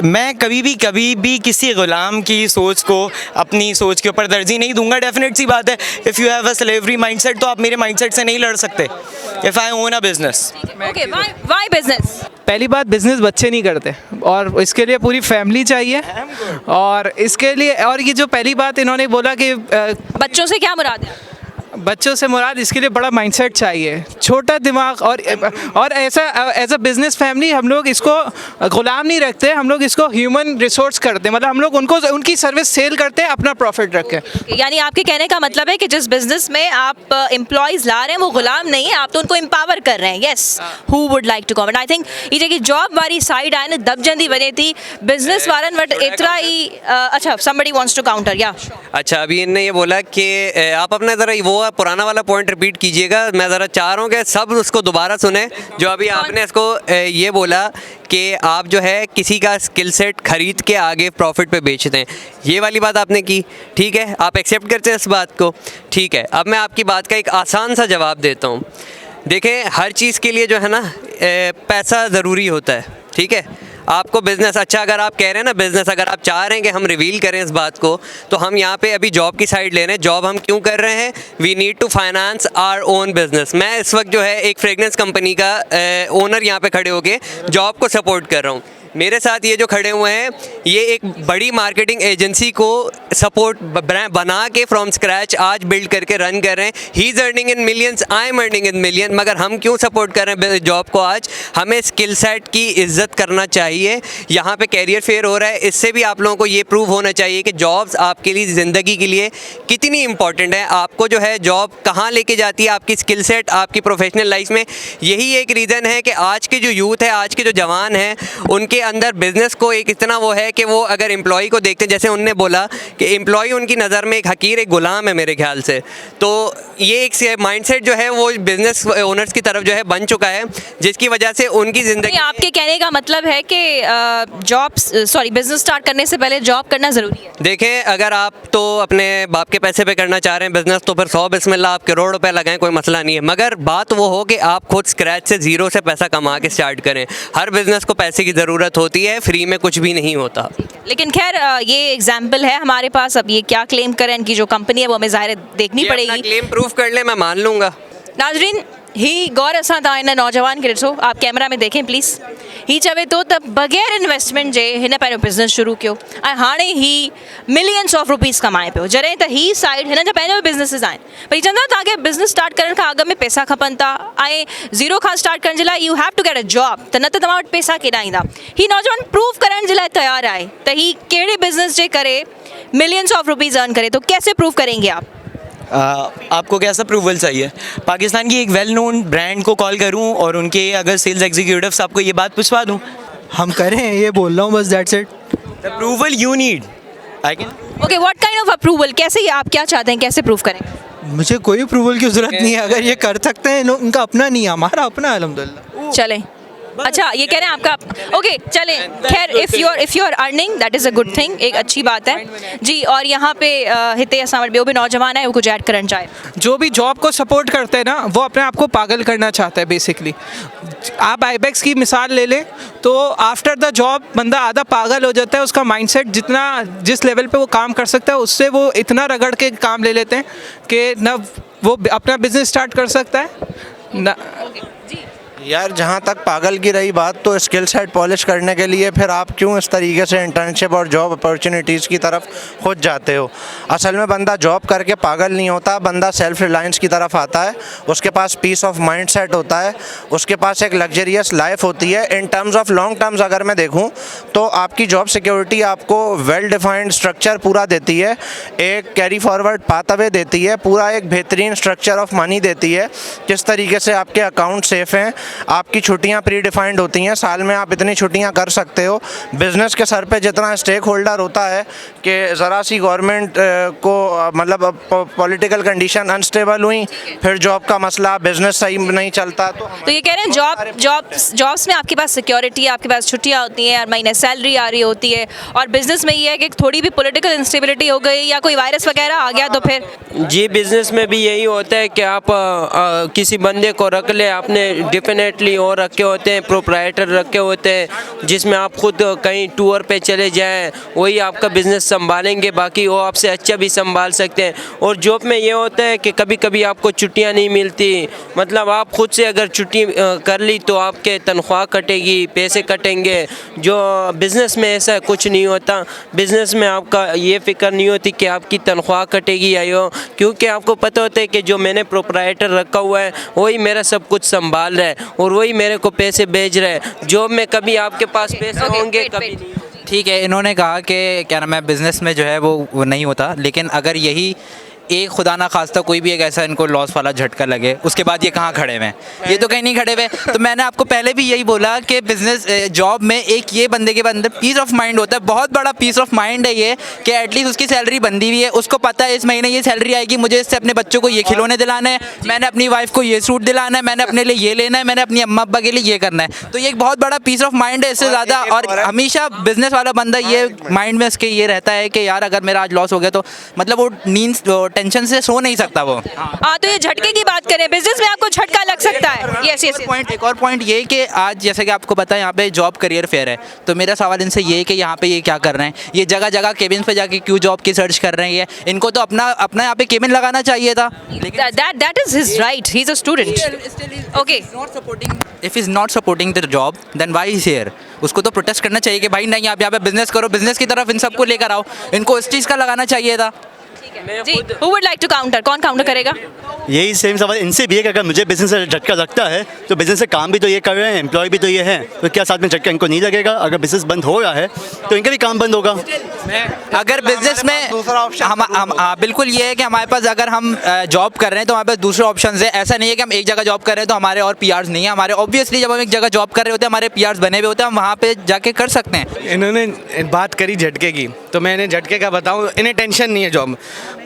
मैं कभी भी किसी गुलाम की सोच को अपनी सोच के ऊपर तरजीह नहीं दूंगा। डेफिनेट सी बात है, if you have a slavery mindset तो आप मेरे माइंडसेट से नहीं लड़ सकते। If I own a business. Okay, why business? पहली बात, बिज़नेस बच्चे नहीं करते और इसके लिए पूरी फैमिली चाहिए। और इसके लिए, और ये जो पहली बात इन्होंने बोला कि बच्चों से क्या मुराद है? बच्चों से मुराद, इसके लिए बड़ा माइंडसेट चाहिए, छोटा दिमाग। और ऐसा एज अ बिजनेस फैमिली हम लोग इसको गुलाम नहीं रखते, हम लोग इसको ह्यूमन रिसोर्स करते हैं। मतलब हम लोग उनकी सर्विस सेल करते हैं, अपना प्रॉफिट रख के। यानी आपके कहने का मतलब है कि जिस बिजनेस में आप एम्प्लॉयज़ ला रहे हैं वो गुलाम नहीं है, आप तो उनको एम्पावर कर रहे हैं। Yes, who would like to comment? I think ये जेकी जॉब वाली साइड आहे न दबजंदी वञे थी बिजनेस वारनि वटि एतिरा ही। अच्छा, somebody wants to counter, या? अच्छा, अभी इनने ये बोला कि आप अपना ज़रा वो पुराना वाला पॉइंट रिपीट कीजिएगा। मैं ज़रा चाह रहा हूँ कि सब उसको दोबारा सुने जो अभी आपने इसको ये बोला कि आप जो है किसी का स्किल सेट खरीद के आगे प्रॉफिट पे बेचते हैं। ये वाली बात आपने की, ठीक है, आप एक्सेप्ट करते हैं इस बात को, ठीक है। अब मैं आपकी बात का एक आसान सा जवाब देता हूँ। देखें, हर चीज़ के लिए जो है ना पैसा ज़रूरी होता है, ठीक है। आपको बिज़नेस, अच्छा अगर आप कह रहे हैं ना बिज़नेस, अगर आप चाह रहे हैं कि हम रिवील करें इस बात को, तो हम यहाँ पे अभी जॉब की साइड ले रहे हैं। जॉब हम क्यों कर रहे हैं? We need to finance our own business. मैं इस वक्त जो है एक फ्रेगनेंस कंपनी का ओनर यहाँ पे खड़े होके जॉब को सपोर्ट कर रहा हूँ। मेरे साथ ये जो खड़े हुए हैं ये एक बड़ी मार्केटिंग एजेंसी को सपोर्ट बना के फ्रॉम स्क्रैच आज बिल्ड करके रन कर रहे हैं। He is earning in millions, I am earning in million. मगर हम क्यों सपोर्ट कर रहे हैं जॉब को? आज हमें स्किल सेट की इज्जत करना चाहिए। यहाँ पे कैरियर फेयर हो रहा है, इससे भी आप लोगों को ये प्रूव होना चाहिए कि जॉब्स आपके लिए ज़िंदगी के लिए कितनी इंपॉर्टेंट है। आपको जो है जॉब कहाँ लेके जाती है, आपकी स्किल सेट आपकी प्रोफेशनल लाइफ में। यही एक रीज़न है कि आज के जो यूथ है, आज के जो जवान हैं, उनके अंदर बिजनेस को एक इतना वो है कि वो अगर एम्प्लॉय को देखते हैं, जैसे उनने बोला कि एम्प्लॉय उनकी नज़र में एक हकीर, एक गुलाम है मेरे ख्याल से। तो ये एक माइंडसेट जो है वो बिजनेस ओनर्स की तरफ जो है बन चुका है, जिसकी वजह से उनकी ज़िंदगी। आपके कहने का मतलब है कि बिजनेस स्टार्ट करने से पहले जॉब करना ज़रूरी है। देखें, अगर आप तो अपने बाप के पैसे पे करना चाह रहे हैं बिजनेस तो फिर 100 बिस्मिल्लाह, आप करोड़ रुपए लगाएं, कोई मसला नहीं है। मगर बात वो हो कि आप खुद स्क्रैच से ज़ीरो से पैसा कमा के स्टार्ट करें। हर बिजनेस को पैसे की ज़रूरत होती है, फ्री में कुछ भी नहीं होता। लेकिन खैर ये एग्जाम्पल है हमारे पास। अब ये क्या क्लेम करें, इनकी जो कंपनी है वो हमें ज़ाहिर देखनी पड़ेगी। क्लेम प्रूफ कर ले, मैं मान लूँगा। नाजरीन, ही गौर असां तव्हां इन नौजवान खे ॾिसो, आप कैमरा में देखें प्लीज़। ही चवे थो त बग़ैर इन्वेस्टमेंट जे हिन पंहिंजो बिज़नेस शुरू कयो ऐं हाणे ही मिलियंस ऑफ रुपीज़ कमाए पियो, जॾहिं त ही साइड हिन जा पंहिंजा बिज़नेसिस आहिनि। पर ही चवंदा तव्हांखे बिज़नेस स्टार्ट करण खां अॻु में पैसा खपनि था ऐं ज़ीरो खां स्टार्ट करण जे लाइ you have to get a job, त न त तव्हां वटि पैसा केॾां ईंदा। ही नौजवान प्रूव करण जे लाइ तयारु आहे त ही कहिड़े बिज़नेस जे करे मिलियंस ऑफ रुपीज़ अर्न करे। तो कैसे प्रूव करेंगे आप? आपको कैसा अप्रूवल चाहिए? पाकिस्तान की एक वेल नोन ब्रांड को कॉल करूं और उनके अगर सेल्स एग्जीक्यूटिव्स आपको ये बात पूछवा दूं? हम करें, ये बोल रहा हूँ बस, that's it. Approval you need, I can. Okay, what kind of approval? कैसे, आप क्या चाहते हैं, कैसे प्रूव करें? मुझे कोई अप्रूवल की ज़रूरत नहीं है। अगर ये कर सकते हैं, इनका अपना नहीं है, हमारा अपना है अल्हम्दुलिल्लाह। चलें, अच्छा ये कह रहे हैं आपका, ओके चलें। खैर, if you are earning that is a good thing, एक अच्छी बात है जी। और यहाँ पे हिते असां वटि ॿियो भी नौजवान है, वो कुछ ऐड करण चाहे। जो भी जॉब को सपोर्ट करते हैं ना, वो अपने आप को पागल करना चाहता है बेसिकली। आप आईबैक्स की मिसाल ले लें तो आफ्टर द जॉब बंदा आधा पागल हो जाता है। उसका माइंडसेट जिस लेवल पे वो काम कर सकता है उससे वो इतना रगड़ के काम ले लेते हैं कि न वो अपना बिजनेस स्टार्ट कर सकता है ना। यार जहाँ तक पागल की रही बात, तो स्किल सेट पॉलिश करने के लिए फिर आप क्यों इस तरीके से इंटर्नशिप और जॉब अपॉर्चुनिटीज़ की तरफ खुद जाते हो? असल में बंदा जॉब करके पागल नहीं होता, बंदा सेल्फ रिलायंस की तरफ आता है, उसके पास पीस ऑफ माइंड सेट होता है, उसके पास एक लग्जरियस लाइफ होती है। In terms of long terms अगर मैं देखूँ तो आपकी जॉब सिक्योरिटी आपको वेल डिफाइंड स्ट्रक्चर पूरा देती है, एक कैरी फॉरवर्ड पाथवे देती है, पूरा एक बेहतरीन स्ट्रक्चर ऑफ मनी देती है, किस तरीके से आपके अकाउंट सेफ हैं, आपकी छुट्टियां प्री डिफाइंड होती हैं, साल में आप इतनी छुट्टियां कर सकते हो। बिज़नेस के सर पे जितना स्टेक होल्डर होता है कि ज़रा सी गवर्नमेंट को मतलब पॉलिटिकल कंडीशन अनस्टेबल हुई, फिर जॉब का मसला, बिज़नेस सही नहीं चलता, तो ये कह रहे हैं जॉब्स में आपके पास सिक्योरिटी है, आपके पास छुट्टियां होती हैं, हर महीने सैलरी आ रही होती है, और बिजनेस में ये है कि थोड़ी भी पॉलिटिकल इंस्टेबिलिटी हो गई या कोई वायरस वगैरह आ गया तो फिर जी बिज़नेस में भी यही होता है कि आप किसी बंदे को रख ले, आपने डेफिनेटली और रखे होते हैं, प्रोप्राइटर रखे होते हैं, जिसमें आप खुद कहीं टूर पे चले जाएं, वही आपका बिज़नेस संभालेंगे, बाकी वो आपसे अच्छा भी संभाल सकते हैं। और जॉब में ये होता है कि कभी कभी आपको छुट्टियां नहीं मिलती, मतलब आप खुद से अगर छुट्टी कर ली तो आपके तनख्वाह कटेगी, पैसे कटेंगे। जो बिज़नेस में ऐसा कुछ नहीं होता, बिज़नेस में आपका ये फ़िक्र नहीं होती कि आपकी तनख्वाह कटेगी या यो, क्योंकि आपको पता होता है कि जो मैंने प्रोप्राइटर रखा हुआ है वही मेरा सब कुछ संभाल रहा है और वही मेरे को पैसे भेज रहा है। जॉब में कभी आपके पास पैसे होंगे, कभी नहीं। ठीक है, इन्होंने कहा कि क्या नाम है बिज़नेस में जो है वो नहीं होता, लेकिन अगर यही एक खुदा ना खास्ता कोई भी एक ऐसा इनको लॉस वाला झटका लगे, उसके बाद ये कहाँ खड़े हुए हैं? ये तो कहीं नहीं खड़े हुए। तो मैंने आपको पहले भी यही बोला कि बिज़नेस जॉब में एक ये बंदे के अंदर पीस ऑफ माइंड होता है, बहुत बड़ा पीस ऑफ माइंड है ये, कि एटलीस्ट उसकी सैलरी बंदी हुई है, उसको पता है इस महीने ये सैलरी आएगी, मुझे इससे अपने बच्चों को ये खिलौने दिलाना है, मैंने अपनी वाइफ को ये सूट दिलाना है, मैंने अपने लिए ये लेना है, मैंने अपनी अम्मा अब्बा के लिए ये करना है। तो ये एक बहुत बड़ा पीस ऑफ माइंड है इससे ज़्यादा। और हमेशा बिज़नेस वाला बंदा ये माइंड में उसके ये रहता है कि यार अगर मेरा आज लॉस हो गया तो मतलब वो नींद टेंशन से सो नहीं सकता वो। हाँ, तो ये झटके की बात करें, बिजनेस में आपको झटका लग सकता है। Yes yes. एक और पॉइंट ये कि आज जैसे कि आपको पता है यहाँ पे जॉब करियर फेयर है, तो मेरा सवाल इनसे ये है कि यहाँ पे ये क्या कर रहे हैं, ये जगह जगह केबिन पे जाके क्यों जॉब की सर्च कर रहे हैं? ये इनको तो अपना अपना यहाँ पे केबिन लगाना चाहिए था। That is his right. He's a student. Okay. If he's not supporting the job, then why is here? उसको तो प्रोटेस्ट करना चाहिए कि भाई नहीं आप यहाँ पे बिजनेस करो, बिजनेस की तरफ इन सबको लेकर आओ, इनको इस चीज़ का लगाना चाहिए था। जी, who would like to counter? कौन काउंटर करेगा? यही सेम सवाल इनसे भी है कि अगर मुझे बिजनेस से झटका लगता है तो बिजनेस से काम भी तो ये कर रहे हैं, एम्प्लॉय भी तो ये हैं, तो क्या साथ में झटका इनको नहीं लगेगा? अगर बिजनेस बंद हो रहा है तो इनका भी काम बंद होगा। अगर बिजनेस में हम बिल्कुल ये है कि हमारे पास अगर हम जॉब कर रहे हैं तो हमारे पास दूसरे ऑप्शन है। ऐसा नहीं है कि हम एक जगह जॉब कर रहे हैं तो हमारे और पीआर्स नहीं है हमारे। ऑब्वियसली जब हम एक जगह जॉब कर रहे होते हैं हमारे पीआर्स बने हुए होते हैं, हम वहाँ पे जाके कर सकते हैं। इन्होंने बात करी झटके की, तो मैं इन्हें झटके का बताऊं, इन्हें टेंशन नहीं है जॉब।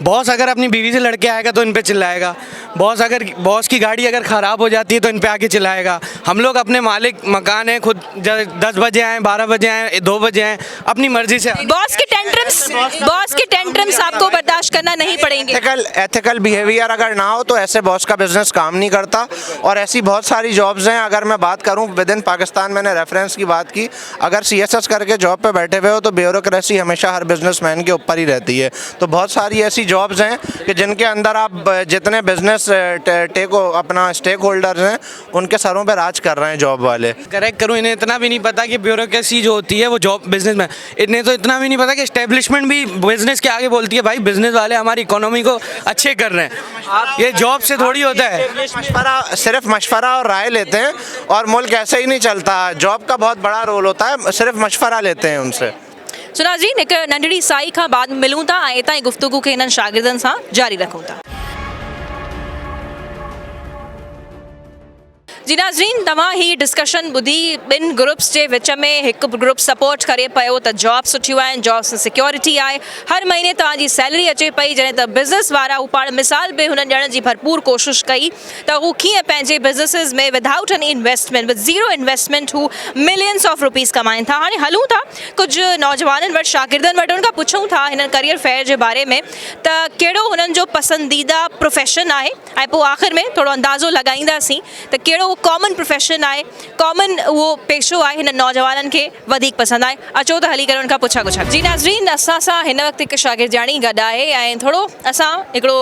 बॉस अगर अपनी बीवी से लड़के आएगा तो इन पे चिल्लाएगा, बॉस की गाड़ी अगर ख़राब हो जाती है तो इन पे आके चिल्लाएगा। हम लोग अपने मालिक मकान है, खुद 10 बजे आए, 12 बजे आए, 2 बजे आए, अपनी मर्जी से। बॉस के टेंट्रम्स आपको बर्दाश्त करना नहीं पड़ेंगे। एथिकल बिहेवियर अगर ना हो तो ऐसे बॉस का बिजनेस काम नहीं करता। और ऐसी बहुत सारी जॉब्स हैं, अगर मैं बात करूं विद इन पाकिस्तान, मैंने रेफरेंस की बात की, अगर CSS करके जॉब पे बैठे हुए हो तो ब्यूरोक्रेसी हमेशा हर बिजनेसमैन के ऊपर ही रहती है। तो बहुत सारी ऐसी जॉब्स हैं कि जिनके अंदर आप जितने बिजनेस अपना स्टेक होल्डर्स हैं उनके सरों पे राज कर रहे हैं जॉब वाले। करेक्ट करूँ, इन्हें इतना भी नहीं पता कि ब्यूरोक्रेसी जो होती है वो जॉब बिजनेस में, इन्हें तो इतना भी नहीं पता कि एस्टेब्लिशमेंट भी बिजनेस के आगे बोलती है भाई बिजनेस वाले हमारी इकोनॉमी को अच्छे कर रहे हैं। ये जॉब से थोड़ी होता है। सिर्फ मशवरा और राय लेते हैं और मुल्क ऐसे ही नहीं चलता। जॉब का बहुत बड़ा रोल होता है, सिर्फ मशवरा लेते हैं उनसे। सो नाज़रीन, हिकु नंढड़ी साई खां बाद में मिलूं था ऐं हितां जी गुफ़्तगू खे हिननि शागिर्दनि सां जारी रखूं था। जी नाज़रीन, तव्हां ही डिस्कशन ॿुधी ॿिनि ग्रुप्स जे विच में। हिकु ग्रुप सपोर्ट करे पियो त जॉब सुठियूं आहिनि, जॉब्स में सिक्योरिटी आहे, हर महीने तव्हांजी सैलरी अचे पई। जॾहिं त बिज़नेस वारा हू पाण मिसाल बि हुननि ॾियण जी भरपूर कोशिशि कई त हू कीअं पंहिंजे बिज़नेसिस में without any investment, with zero investment हू मिलियंस ऑफ रुपीज़ कमाइनि था। हाणे हलूं था कुझु नौजवाननि वटि, शागिर्दनि वटि, उनखां पुछूं था हिन करियर फेयर जे बारे में त कहिड़ो हुननि जो पसंदीदा प्रोफेशन आहे, ऐं पोइ आख़िर में थोरो अंदाज़ो लॻाईंदासीं त कहिड़ो कॉमन प्रोफेशन आहे, कॉमन उहो पेशो आहे हिन नौजवाननि खे वधीक पसंदि आहे। अचो त हली करे उनखां पुछा कुझु। जी नाज़रीन, असां सां हिन वक़्तु हिकु शागिर्दियाणी गॾु आहे ऐं थोरो असां हिकिड़ो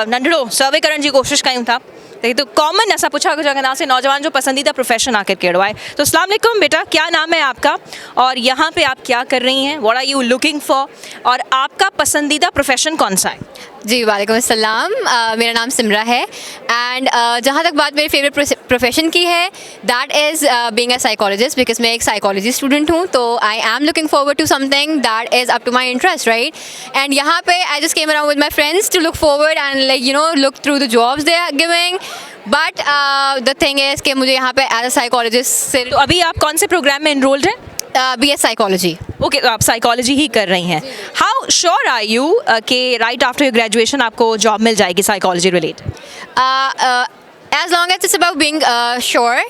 नंढिड़ो सर्वे करण जी कोशिशि कयूं था। तो कॉमन ऐसा पूछा जगह से नौजवान जो पसंदीदा प्रोफेशन आखिर केड़ो है। तो अस्सलाम वालेकुम बेटा, क्या नाम है आपका और यहाँ पे आप क्या कर रही हैं, what are you looking for, और आपका पसंदीदा प्रोफेशन कौन सा है? जी वालेकुम अस्सलाम, मेरा नाम सिमरा है एंड जहाँ तक बात मेरे फेवरेट प्रोफेशन की है that is being a psychologist, because मैं एक साइकोलॉजी स्टूडेंट हूँ। तो I am looking forward to something that is up to my interest, right. And यहाँ पे I just came around with my friends to look forward and like you know look through the jobs they are giving, but the thing is कि मुझे यहाँ पे as a psychologist से। तो अभी आप कौन से प्रोग्राम में इनरोल्ड हैं? BS psychology. ओके, तो आप साइकोलॉजी ही कर रही हैं। हाउ श्योर आर यू कि राइट आफ्टर योर ग्रेजुएशन आपको जॉब मिल जाएगी psychology related? As long as it's about being sure,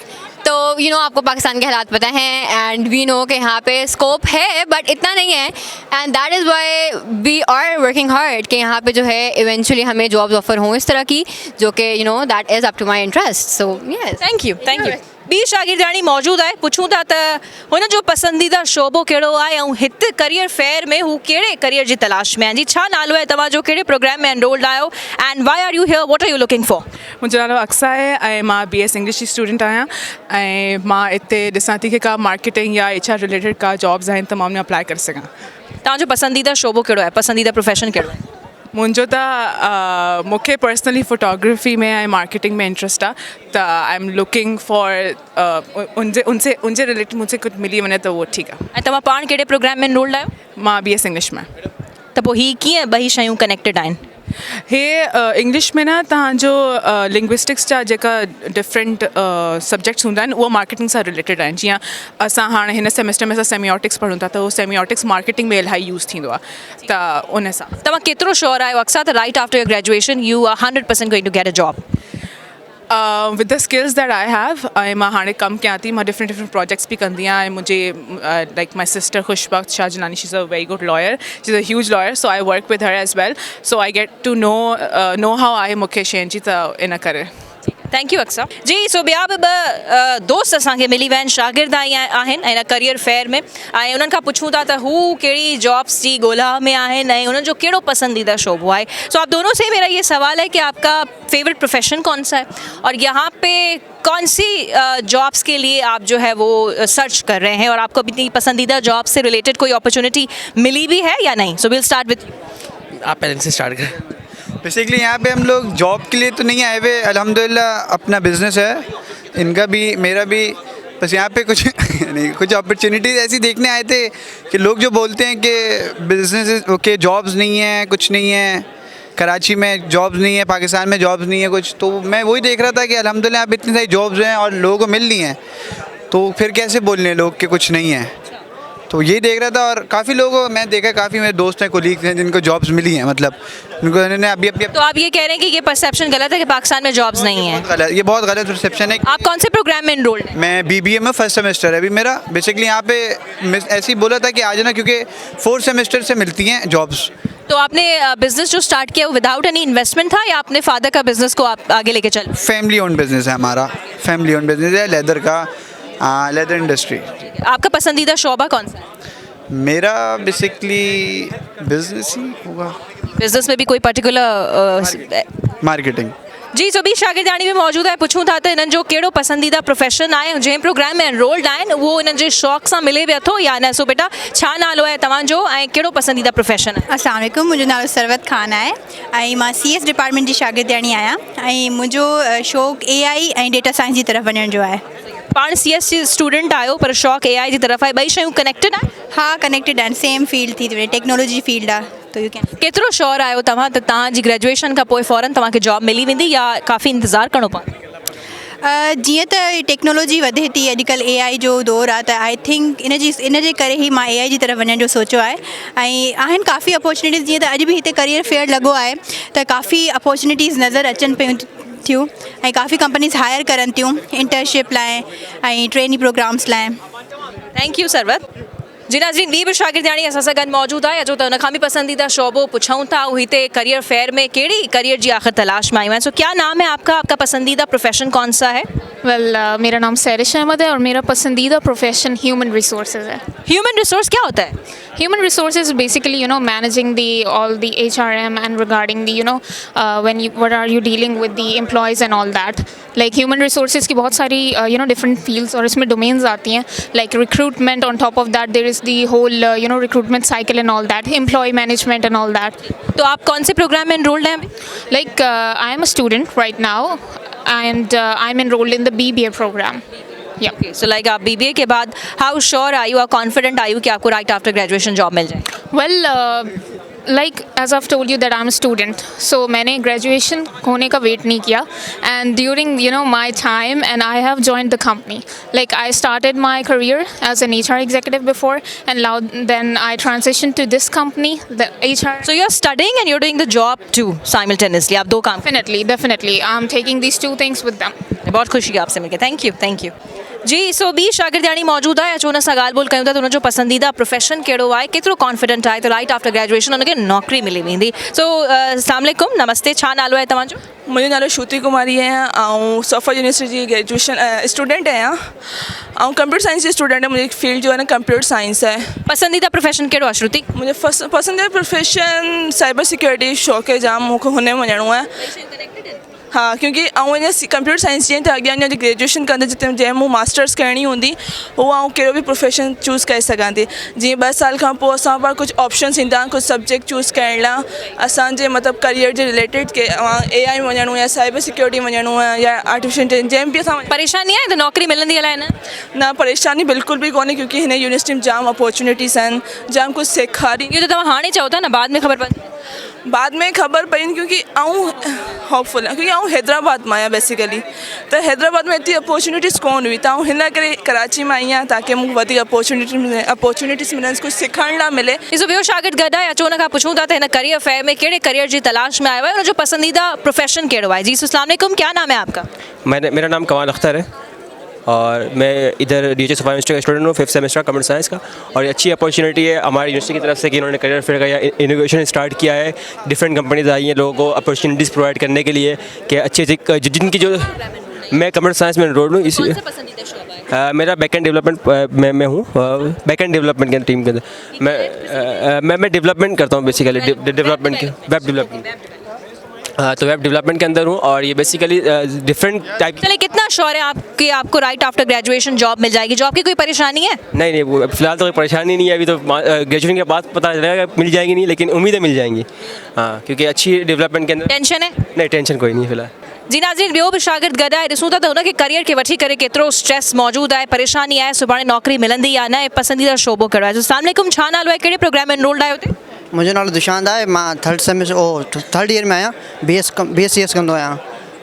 तो यू नो आपको पाकिस्तान के हालात पता हैं एंड वी नो कि यहाँ पे स्कोप है बट इतना नहीं है, and that is why we are working hard कि यहाँ पे जो है इवेंचुअली हमें जॉब्स ऑफर हों इस तरह की जो कि you know that is up to my interest. So yes, thank you. बी शागिर्दाणी मौजूद है, पुछूं था त हुन जो पसंदीदा शोबो कहिड़ो आहे ऐं हिते करियर फेयर में हू कहिड़े करियर जी तलाश में आहिनि? जी, छा नालो आहे तव्हांजो, कहिड़े प्रोग्राम में एनरोल्ड आहियो and why are you here, what are you looking for? मुंहिंजो नालो अक्सा आहे ऐं मां BS इंग्लिश जी स्टूडेंट आहियां ऐं मां हिते ॾिसां थी कि का मार्केटिंग या HR रिलेटेड का जॉब्स आहिनि त मां उनमें अप्लाई करे सघां। तव्हांजो पसंदीदा शोबो कहिड़ो आहे, पसंदीदा प्रोफेशन कहिड़ो आहे? मुंहिंजो त मूंखे पर्सनली फोटोग्राफी में ऐं मार्केटिंग में इंट्रस्ट आहे, त आई एम लुकिंग फॉर उनजे रिलेटेड मुझे कुछ मिली वञे त उहो ठीकु आहे। ऐं तव्हां पाण कहिड़े प्रोग्राम में इनरोल्ड आहियो? मां BS इंग्लिश में। त पोइ हीअ कीअं ॿई शयूं कनेक्टेड आहिनि? हे इंग्लिश में न तव्हांजो लिंग्विस्टिक्स जा जेका डिफरेंट सब्जेक्ट्स हूंदा आहिनि उहो मार्केटिंग सां रिलेटेड आहिनि। जीअं असां हाणे हिन सेमेस्टर में असां सेमियोटिक्स पढ़ूं था त उहो सेमियोटिक्स मार्केटिंग में इलाही यूज़ थींदो आहे, त उन सां। तव्हां केतिरो श्योर आहियो अक्सा त right after your graduation you are 100% going to get a job? With the skills that I have, ऐं मां हाणे कमु कयां थी, मां डिफरेंट प्रोजेक्ट्स भी कंदी आहियां ऐं मुंहिंजे like my sister Khushbakht Shahjalani, she is a very good lawyer, she is a huge lawyer, so I work with her as well, so I get to know how आहे मूंखे शयुनि जी, त इन करे। Thank you Aqsa ji. सो ॿिया बि ॿ दोस्त असांखे मिली विया आहिनि, शागिर्द आहिनि हिन करियर फेयर में, ऐं उन्हनि खां पुछूं था त हू कहिड़ी जॉब्स जी ॻोल्हा में आहिनि ऐं उन्हनि जो कहिड़ो पसंदीदा शोबो आहे। सो आप दोनों से मेरा ये सवाल है कि आपका फेवरेट प्रोफेशन कौन सा है और यहाँ पे कौन सी जॉब्स के लिए आप जो है वो सर्च कर रहे हैं और आपको अपनी पसंदीदा जॉब से रिलेटेड कोई अपॉर्चुनिटी मिली भी है या नहीं? सो विल स्टार्ट विद आप पहले से स्टार्ट करें। बेसिकली यहाँ पे हम लोग जॉब के लिए तो नहीं आए हुए, अल्हम्दुलिल्लाह अपना बिजनेस है, इनका भी मेरा भी, बस यहाँ पे कुछ नहीं, कुछ अपॉर्चुनिटीज़ ऐसी देखने आए थे कि लोग जो बोलते हैं कि बिजनेस ओके जॉब्स नहीं है, कुछ नहीं है, कराची में जॉब्स नहीं है, पाकिस्तान में जॉब्स नहीं है कुछ, तो मैं वही देख रहा था कि अल्हम्दुलिल्लाह अब इतनी सारी जॉब्स हैं और लोगों को मिल रही हैं, तो फिर कैसे बोलने लोग कि कुछ नहीं है, तो ये देख रहा था। और काफ़ी लोगों मैं देखा, काफ़ी मेरे दोस्त हैं, कोलीग्स हैं जिनको जॉब्स मिली हैं, मतलब उनको उन्होंने अभी तो आप ये कह रहे हैं कि ये परसेप्शन गलत है कि पाकिस्तान में जॉब्स नहीं है? गलत, ये बहुत गलत परसेप्शन है। आप कौन से प्रोग्राम में इनरोल्ड हैं? मैं BBA में फर्स्ट सेमेस्टर है अभी मेरा। बेसिकली यहाँ पे ऐसे ही बोला था कि आ जाना, क्योंकि 4 सेमेस्टर से मिलती हैं जॉब्स। तो आपने बिजनेस जो स्टार्ट किया वो विदाउट एनी इन्वेस्टमेंट था या अपने फादर का बिजनेस को आप आगे लेके चल? फैमिली ओन बिजनेस है हमारा, फैमिली ओन बिजनेस है, लेदर का, लेदर इंडस्ट्री। आपका पसंदीदा शोबा कौन सा है? मेरा बेसिकली बिजनेस ही होगा। बिजनेस में भी कोई पर्टिकुलर मार्केटिंग। जी, सो बि शागिर्दाणी में मौजूद है, पुछूं था त इन्हनि जो कहिड़ो पसंदीदा प्रोफेशन आहे, जंहिं प्रोग्राम में एनरोल्ड आहिनि उहो इन्हनि जे शौक़ सां मिले पियो थो या न? सो बेटा, छा नालो आहे तव्हांजो ऐं कहिड़ो पसंदीदा प्रोफेशन आहे? अस्सलाम वालेकुम, मुंहिंजो नालो सरवत खान आहे ऐं मां CS डिपार्टमेंट जी शागिर्दाणी आहियां ऐं मुंहिंजो शौक़ु AI ऐं डेटा साइंस जी तरफ़ वञण जो आहे। पाण CS जी स्टूडेंट आहियो पर शौक़ु AI जी तरफ़ आहे, ॿई शयूं कनेक्टेड आहे? हा, कनेक्टेड आहिनि, सेम फील्ड थी वञे, टेक्नोलॉजी फील्ड आहे, तो यू कैन। केतिरो श्योर आहियो तव्हां त तव्हांजी ग्रेजुएशन खां पोइ फ़ौरन तव्हांखे जॉब मिली वेंदी या काफ़ी इंतज़ारु करिणो पवंदो? जीअं त टेक्नोलॉजी वधे थी, अॼुकल्ह AI जो दौरु आहे, त आई थिंक इन जे करे ई मां AI जी तरफ़ वञण जो सोचियो आहे। ऐं आहिनि काफ़ी अपॉर्चुनिटीज़, जीअं त अॼु बि हिते करियर फेयर लॻो आहे त काफ़ी अपॉर्चुनिटीज़ नज़र अचनि पियूं थियूं ऐं काफ़ी कंपनीज़ हायर करनि थियूं इंटर्नशिप लाइ ऐं ट्रेनिंग प्रोग्राम्स लाइ। Thank you Sarwat. जी नाज़रीन, ॿी बि शागिर्दियाणी असां सां गॾु मौजूदु आहे जो त उन खां बि पसंदीदा शोबो पुछूं था उहो हिते करियर फेयर में कहिड़ी करियर जी आखिर तलाश में आयूं आहिनि। सो क्या नाम है आपका, आपका पसंदीदा प्रोफेशन कौन सा है? मेरा नाम सैरिश अहमद है और मेरा पसंदीदा प्रोफेशन ह्यूमन रिसोर्सेज है। ह्यूमन रिसोर्स क्या होता है? Human resources basically, you know, managing all the HRM and regarding the, you know, what are you dealing with the employees and all that. Like human resources की बहुत सारी you know different fields और इसमें domains आती हैं, like recruitment. On top of that there is the whole you know recruitment cycle and all that, employee management and all that. तो आप कौन से प्रोग्राम में enrolled हैं अभी? Like I am a student right now and I'm enrolled in the BBA program. Yeah. Okay, so like आप BBA के बाद how sure are you, confident are you कि आपको right after graduation job मिल जाए? Well, like as I've told you that I'm a student, so मैंने graduation होने का wait नहीं किया, and during you know my time and I have joined the company. Like I started my career as an HR executive before, and now then I transitioned to this company, the HR. So you're studying and you're doing the job too simultaneously. आप दो काम. Definitely, I'm taking these two things with them. बहुत खुशी है आपसे मिलकर. Thank you. जी, सो ॿी शागिर्दियाणी मौजूदु आहे अचो हुन सां ॻाल्हि ॿोल कयूं था त हुनजो पसंदीदा प्रोफेशन कहिड़ो आहे, केतिरो कॉन्फिडेंट आहे त राइट आफ्टर ग्रेजुएशन हुनखे नौकिरी मिली वेंदी। सो अस्सलाम वालेकुम, नमस्ते, छा नालो आहे तव्हांजो? मुंहिंजो नालो श्रुति कुमारी आहे ऐं सफ़र यूनिवर्सिटी जी ग्रेजुएशन स्टूडेंट आहियां ऐं कंप्यूटर साइंस जी स्टूडेंट आहे। मुंहिंजी फील्ड जो आहे न कंप्यूटर साइंस आहे। पसंदीदा प्रोफेशन कहिड़ो आहे श्रुति? मुंहिंजो पसंदीदा प्रोफेशन साइबर सिक्योरिटी शौक़ु आहे जाम, मूंखे हुन में वञिणो आहे। हाँ, क्योंकि इन कंप्यूटर साइंस जीअं त अॻियां अञा ग्रेजुएशन कंदे जिते जंहिं मूं मास्टर्स करणी हूंदी उहो आउं कहिड़ो बि प्रोफेशन चूज़ करे सघां थी। जीअं 2 साल खां पोइ असां पाण कुझु ऑप्शन्स ईंदा आहिनि, कुझु सब्जेक्ट चूज़ करण लाइ असांजे मतिलबु करियर जे रिलेटेड के AI में वञिणो आहे, साइबर सिक्योरिटी में वञिणो आहे या आर्टिफिशियल इंटेलिजेंस, जंहिं बि असां परेशानी आहे त नौकिरी मिलंदी अलाए न परेशानी बिल्कुल भी कोन्हे, क्योंकि हिन यूनिवर्सिटी में जाम अपॉर्चुनिटीज़ आहिनि, जाम कुछ सेखारी। ये तो तव्हां हाणे चओ था न, बाद में ख़बर पवंदी? बाद में ख़बर पई, क्योंकि आऊं होपफुल आहियां, क्योंकि आऊं हैदराबाद में आहियां बेसिकली, त हैदराबाद में एतिरी अपॉर्चुनिटीज़ कोन हुई, त आऊं हिन करे कराची में आई आहियां ताकि मूंखे वधीक अपॉर्चुनिटीज़ मिलनि, कुझु सिखण लाइ मिले। ॾिसो ॿियो शागिर्द गॾु आहे, अचो हुन खां पुछूं था त हिन करियर फेयर में कहिड़े करियर जी तलाश में आयो आहे, हुनजो पसंदीदा प्रोफेशन कहिड़ो आहे? जी अस्सलाम वालेकुम, क्या नाम है आपका? मेरा नाम कमाल अख्तर है और मैं इधर DHA सफा यूनिवर्सिटी का स्टूडेंट हूँ, 5th सेमेस्टर कंप्यूटर साइंस का। और ये अच्छी अपॉर्चुनिटी है हमारी यूनिवर्सिटी की तरफ से कि इन्होंने करियर फेयर का या इनोवेशन स्टार्ट किया है। डिफरेंट कंपनीज आई हैं लोगों को अपॉर्चुनिटीज़ प्रोवाइड करने के लिए कि अच्छी जिनकी जो मैं कंप्यूटर साइंस में एनरोल्ड हूँ, इसी मेरा बैकएंड डेवलपमेंट में हूँ, बैकएंड डेवलपमेंट के टीम के अंदर मैं डेवलपमेंट करता हूँ बेसिकली, डेवलपमेंट के वेब डेवलपमेंट, तो वेब डेवलपमेंट के अंदर हूँ। और ये बेसिकली डिफरेंट टाइप। चलिए, कितना श्योर है आपकी आपको राइट आफ्टर ग्रेजुएशन जॉब मिल जाएगी? जॉब की कोई परेशानी है? नहीं, वो फिलहाल तो कोई परेशानी नहीं है, अभी तो ग्रेजुएशन के बाद पता चलेगा मिल जाएगी नहीं, लेकिन उम्मीदें मिल जाएंगी। हाँ, क्योंकि अच्छी डेवलपमेंट के अंदर। टेंशन है? नहीं, टेंशन कोई नहीं है फिलहाल। जी नाज़रीन, ॿियो बि शागिर्द गॾु आहे, ॾिसूं था त हुनखे करियर खे वठी करे केतिरो स्ट्रेस मौजूदु आहे, परेशानी आहे, सुभाणे नौकिरी मिलंदी या न, पसंदीदा शोबो कहिड़ो आहे? अस्सलाम वालेकुम, छा नालो आहे, कहिड़े प्रोग्राम में एनरोल्ड आहियो हुते? मुंहिंजो नालो दुशांत आहे, मां थर्ड ईयर में आहियां, BScs कंदो आहियां।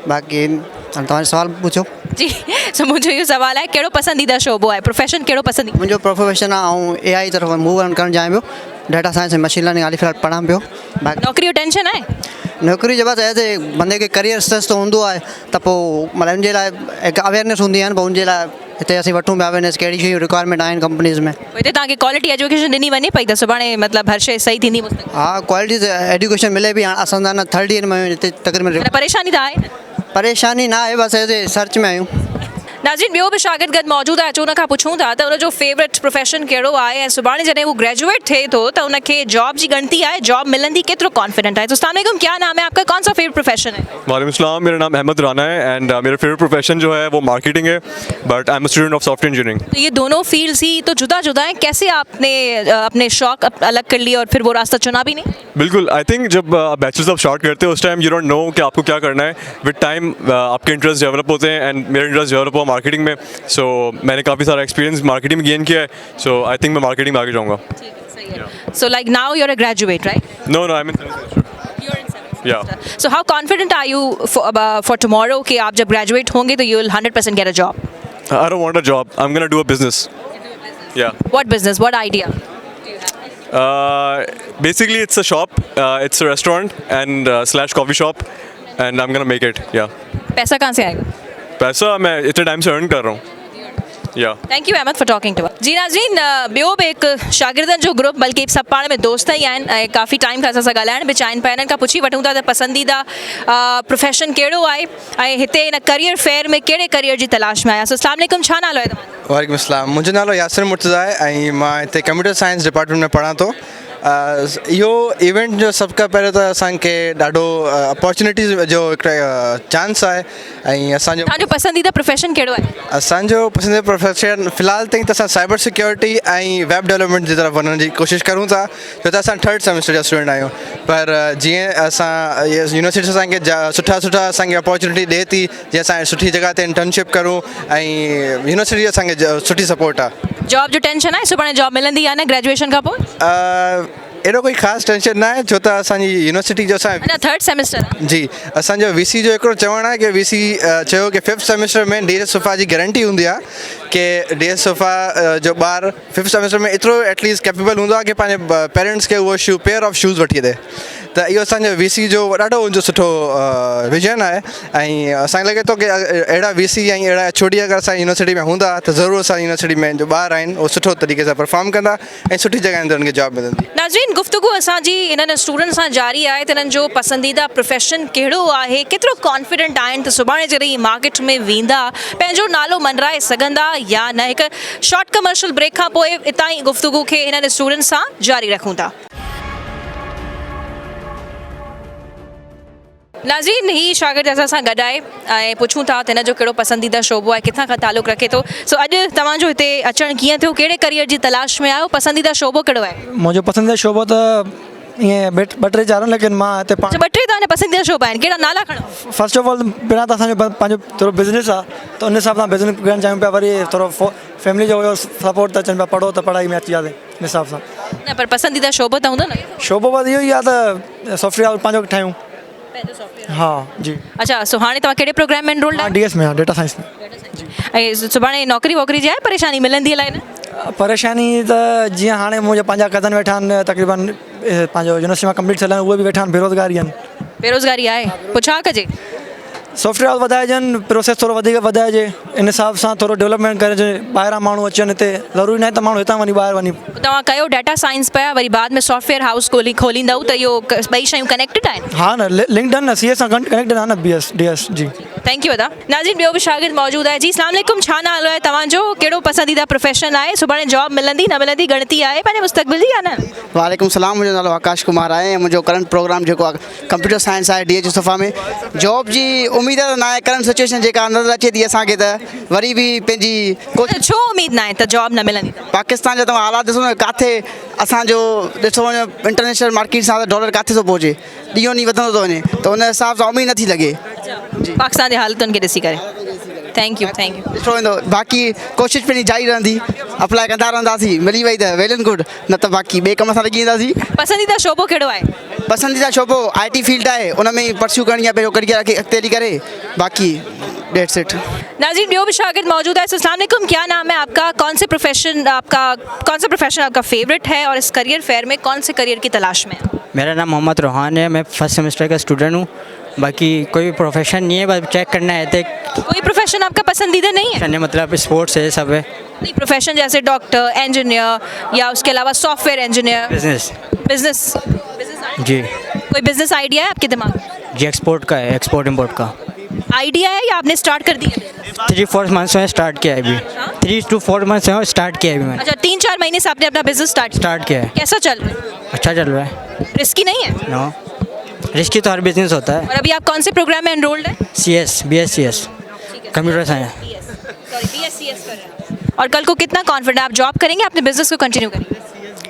बाक़ी तव्हांजो सवाल पूछो। जी, सो मुंहिंजो इहो सवाल आहे, कहिड़ो पसंदीदा शोबो आहे, प्रोफेशन कहिड़ो पसंदीदा? मुंहिंजो प्रोफेशन आहे ऐं AI तरफ़ मूव करणु चाहियां पियो, डाटा साइंस ऐं मशीन लर्निंग हाली फ़िलहाल पढ़ां पियो। नौकिरी जो टेंशन आहे? नौकिरी जे बसि एज़ बंदे खे करियर स्ट्रेस त हूंदो आहे, त पोइ मतिलबु हुनजे लाइ हिकु अवेयरनेस हूंदी आहे न, पोइ हुनजे लाइ हिते असीं वठूं पिया अवेयरनेस, कहिड़ी शयूं रिक्वायरमेंट आहिनि कंपनीज़ में। हिते तव्हांखे क्वालिटी एजुकेशन ॾिनी वञे पई त सुभाणे मतिलबु हर शइ सही थींदी? हाँ, क्वालिटी एजुकेशन मिले बि, हाणे असां न थर्ड ईयर में आहियूं, हिते तक़रीबन परेशानी त आहे? परेशानी ना आहे, बसि एज़ सर्च में आहियूं। नाज़रीन, ॿियो बि शागिर्द गॾु मौजूदु आहे, अचो हुन खां पुछूं था त हुनजो फेवरेट प्रोफेशन कहिड़ो आहे ऐं सुभाणे जॾहिं उहो ग्रेजुएट थिए थो त हुनखे जॉब जी ॻणती आहे, जॉब मिलंदी, केतिरो कॉन्फिडेंट आहे? तो अस्सलाम वालेकुम, क्या नाम है आपका, कौन सा फेवरेट प्रोफेशन है? वालेकुम सलाम, मेरा नाम अहमद राना है एंड मेरा फेवरेट प्रोफेशन जो है वो मार्केटिंग है, but I am a student of software engineering. तो ये दोनों फील्ड्स ही तो जुदा जुदा हैं, कैसे आपने अपने शौक अलग कर लिए और फिर वो रास्ता चुना भी नहीं? बिल्कुल, आई थिंक जब आप बैचलर्स ऑफ स्टार्ट करते हो उस टाइम यू डोंट नो कि आपको क्या करना है, विद टाइम आपके इंटरेस्ट डेवलप होते हैं एंड मेरा इंटरेस्ट डेवलप हुआ मार्केटिंग में, सो मैंने काफ़ी सारा एक्सपीरियंस मार्केटिंग में गेन किया है, सो आई थिंक मैं मार्केटिंग में आगे जाऊँगा। So like now you're a graduate, right? No, I'm in 7th semester. You're in 7th semester. Yeah. So how confident are you for tomorrow कि आप जब graduate होंगे तो you'll 100% get a job? I don't want a job. I'm gonna do a business. Yeah. What business? What idea? Basically, it's a shop. It's a restaurant and slash coffee shop, and I'm gonna make it. Yeah. पैसा कहाँ से आएगा? पैसा मैं इतने time से earn कर रहा हूँ। Yeah. Thank you, Ahmed, for talking to us. जी नाज़रीन, ॿियो बि हिकु शागिर्दनि जो ग्रुप, बल्कि सभु पाण में दोस्त ई आहिनि ऐं काफ़ी टाइम खां असां सां ॻाल्हाइण बि चाहिनि पिया। हिननि खां पुछी वठूं था त पसंदीदा प्रोफेशन कहिड़ो आहे ऐं हिते हिन करियर फेयर में कहिड़े करियर जी तलाश में आया। अस्सलाम वालेकुम, छा नालो आहे तव्हांजो? वालेकुम अस्सलाम, मुंहिंजो नालो यासिर मुर्तज़ा आहे ऐं मां हिते कंप्यूटर साइंस डिपार्टमेंट में पढ़ां थो। इहो इवेंट जो सभ खां पहिरियों त असांखे ॾाढो अपॉर्चुनिटीज़ जो हिकिड़ो चांस आहे ऐं असांजो तव्हांजो पसंदीदा प्रोफेशन कहिड़ो आहे? असांजो पसंदीदा प्रोफेशन फ़िलहाल ताईं त असां साइबर सिक्योरिटी ऐं वेब डेवलपमेंट जी तरफ़ वञण जी कोशिशि करूं था, छो त असां 3rd सेमेस्टर जा स्टूडेंट आहियूं। पर जीअं असां यूनिवर्सिटी असांखे सुठा सुठा असांखे अपॉर्चुनिटी ॾिए थी, जीअं असां सुठी जॻह ते इंटर्नशिप करूं ऐं यूनिवर्सिटी असांखे सुठी सपोर्ट आहे। जॉब जो टेंशन आहे, सुभाणे जॉब मिलंदी आहे न ग्रेजुएशन खां पोइ? अहिड़ो कोई ख़ासि टेंशन न आहे, छो त असांजी यूनिवर्सिटी जो असां 3rd सेमेस्टर जी असांजो वीसी जो हिकिड़ो चवणु आहे कि वीसी चयो कि 5th सेमेस्टर में DS सुफ़ा जी गारंटी हूंदी आहे कि DS सुफ़ा जो ॿार 5th सेमेस्टर में एतिरो एटलीस्ट कैपेबल हूंदो आहे कि पंहिंजे पेरेंट्स खे उहो पेयर ऑफ शूज़ वठी ॾे। त इहो असांजो वीसी जो ॾाढो उनजो सुठो विजन आहे ऐं असांखे लॻे थो कि अहिड़ा वीसी ऐं अहिड़ा HOD अगरि असांजी यूनिवर्सिटी में हूंदा त ज़रूरु असांजी यूनिवर्सिटी में जो ॿार आहिनि उहो सुठो तरीक़े सां परफॉर्म कंदा ऐं सुठी जॻहियुनि ते उन्हनि खे जॉब मिलंदी। नाज़रीन, गुफ्तगू असांजी इन्हनि स्टूडेंट सां जारी आहे त इन्हनि जो पसंदीदा प्रोफेशन कहिड़ो आहे, केतिरो कॉन्फिडेंट आहिनि त सुभाणे जॾहिं मार्केट में वेंदा पंहिंजो नालो मनराए सघंदा या न। हिकु शॉर्ट कमर्शियल ब्रेक खां पोइ इतां ई गुफ्तगू खे इन्हनि स्टूडेंट सां जारी रखूं था। नाज़रीन, ही शागिर्द असां सां गॾु आहे ऐं पुछूं था त हिन जो कहिड़ो पसंदीदा शोबो आहे, किथां खां तालुक़ रखे थो। सो अॼु तव्हांजो हिते अचणु कीअं थियो, कहिड़े करियर जी तलाश में आयो, पसंदीदा शोबो कहिड़ो आहे? मुंहिंजो पसंदीदा शोबो त ईअं ॿ टे चार, लेकिन मां हिते 2-3 तव्हांजा पसंदीदा शोबा आहिनि, कहिड़ा नाला खणो? फर्स्ट ऑफ ऑल पहिरियां त असांजो पंहिंजो थोरो बिज़नेस आहे, त उन हिसाब सां बिज़नेस करणु चाहियूं पिया। वरी थोरो फैमिली जो हुयो सपोर्ट, त चवनि पिया पढ़ो त पढ़ाई में अची वियासीं हिन हिसाब सां। न, पर पसंदीदा शोबो त हूंदो न? शोबो बस इहो ई आहे त सॉफ्टवेयर पंहिंजो ठाहियूं। हा जी। अच्छा, सो हाणे तव्हां कहिड़े प्रोग्राम में एनरोल्ड आहियो? DS में, डेटा साइंस में। ऐं सुभाणे नौकरी वोकरी जी आहे परेशानी, मिलंदी अलाए न? परेशानी त जीअं हाणे मुंहिंजा पंहिंजा कज़न वेठा आहिनि, तक़रीबन पंहिंजो यूनिवर्सिटी मां कंप्लीट थियल आहिनि, उहे बि वेठा आहिनि, बेरोज़गारी आहिनि। बेरोज़गारी आहे, पोइ छा कजे? सॉफ्टवेयर वधाइजनि, प्रोसेस थोरो वधीक वधाइजे, इन हिसाब सां थोरो डेवलपमेंट करे, ॿाहिरां माण्हू अचनि हिते, ज़रूरी न आहे त माण्हू हितां वञी ॿाहिरि वञी। तव्हां कयो डेटा साइंस पिया, वरी बाद में सॉफ्टवेयर हाउस खोलींदव, त इहो ॿई शयूं कनेक्टेड आहिनि? हा न, लिंक्डइन न, CS सां कनेक्टेड आहे न, DS जी। थैंक यू अदा। नाज़रीन, ॿियो बि शागिर्द मौजूदु आहे। जी अस्सलाम वालेकुम, छा नालो आहे तव्हांजो, कहिड़ो पसंदीदा प्रोफेशन आहे, सुभाणे जॉब मिलंदी न मिलंदी, गणती आहे पंहिंजे मुस्तक़बिल जी या न? वालेकुम सलाम, मुंहिंजो नालो आकाश कुमार आहे ऐं मुंहिंजो करंट प्रोग्राम जेको आहे कंप्यूटर साइंस आहे DH सुफ़ा में। जॉब जी उमेद त न आहे, करंट सिचुएशन जेका नज़र अचे थी असांखे, त वरी बि पंहिंजी छो उमेद न आहे त जॉब न मिलंदी? पाकिस्तान जा तव्हां हालात ॾिसो न, किथे असांजो ॾिसो वञो इंटरनेशनल मार्केट सां त डॉलर किथे थो पहुचे, ॾींहों ॾींहुं वधंदो थो वञे, त उन हिसाब सां उमेद नथी लॻे पाकिस्तान जे हालतुनि खे ॾिसी करे। थैंक यू ॾिठो वेंदो, बाक़ी कोशिशि पंहिंजी जारी रहंदी, अप्लाई कंदा रहंदासीं, मिली वई त वेल एंड गुड, न त बाक़ी ॿिए कम सां लॻी वेंदासीं। पसंदीदा शोबो कहिड़ो आहे? पसंदीदा शोबो IT फील्ड आहे, उन में ई परस्यू करणी आहे, पहिरियों करियर खे अॻिते हली करे, बाक़ी डेट्स इट। नाज़रीन, ॿियो बि शागिर्द मौजूद है। अस्सलाम वालेकुम, क्या नाम है आपका, कौन से प्रोफेशन आपका फेवरेट है और इस करियर फेयर में कौन से करियर की तलाश में? मेरा नाम मोहम्मद रोहान है, मैं 1st सेमेस्टर का स्टूडेंट हूँ। बाकी कोई प्रोफेशन नहीं है, बस चेक करना है। कोई प्रोफेशन आपका पसंदीदा नहीं है? मतलब स्पोर्ट्स है, सब है। नहीं, प्रोफेशन जैसे डॉक्टर, इंजीनियर या उसके अलावा सॉफ्टवेयर इंजीनियर? बिजनेस जी। कोई बिजनेस आइडिया है आपके दिमाग में? जी, एक्सपोर्ट का है, एक्सपोर्ट इम्पोर्ट का आइडिया है या आपने स्टार्ट कर दिया? 3-4 मंथ्स में स्टार्ट किया है अभी। 3 to 4 मंथ्स में स्टार्ट किया है अभी मैंने। अच्छा, 3-4 महीने से आपने अपना बिजनेस स्टार्ट किया है। कैसा चल रहा है? अच्छा चल रहा है। रिस्की नहीं है? नो, रिस्की तो हर बिजनेस होता है। और अभी आप कौन से प्रोग्राम में एनरोल्ड है? BScs computer science. BScs कर रहे हैं। और कल को कितना कॉन्फिडेंट आप जॉब करेंगे, अपने बिजनेस को कंटिन्यू करेंगे?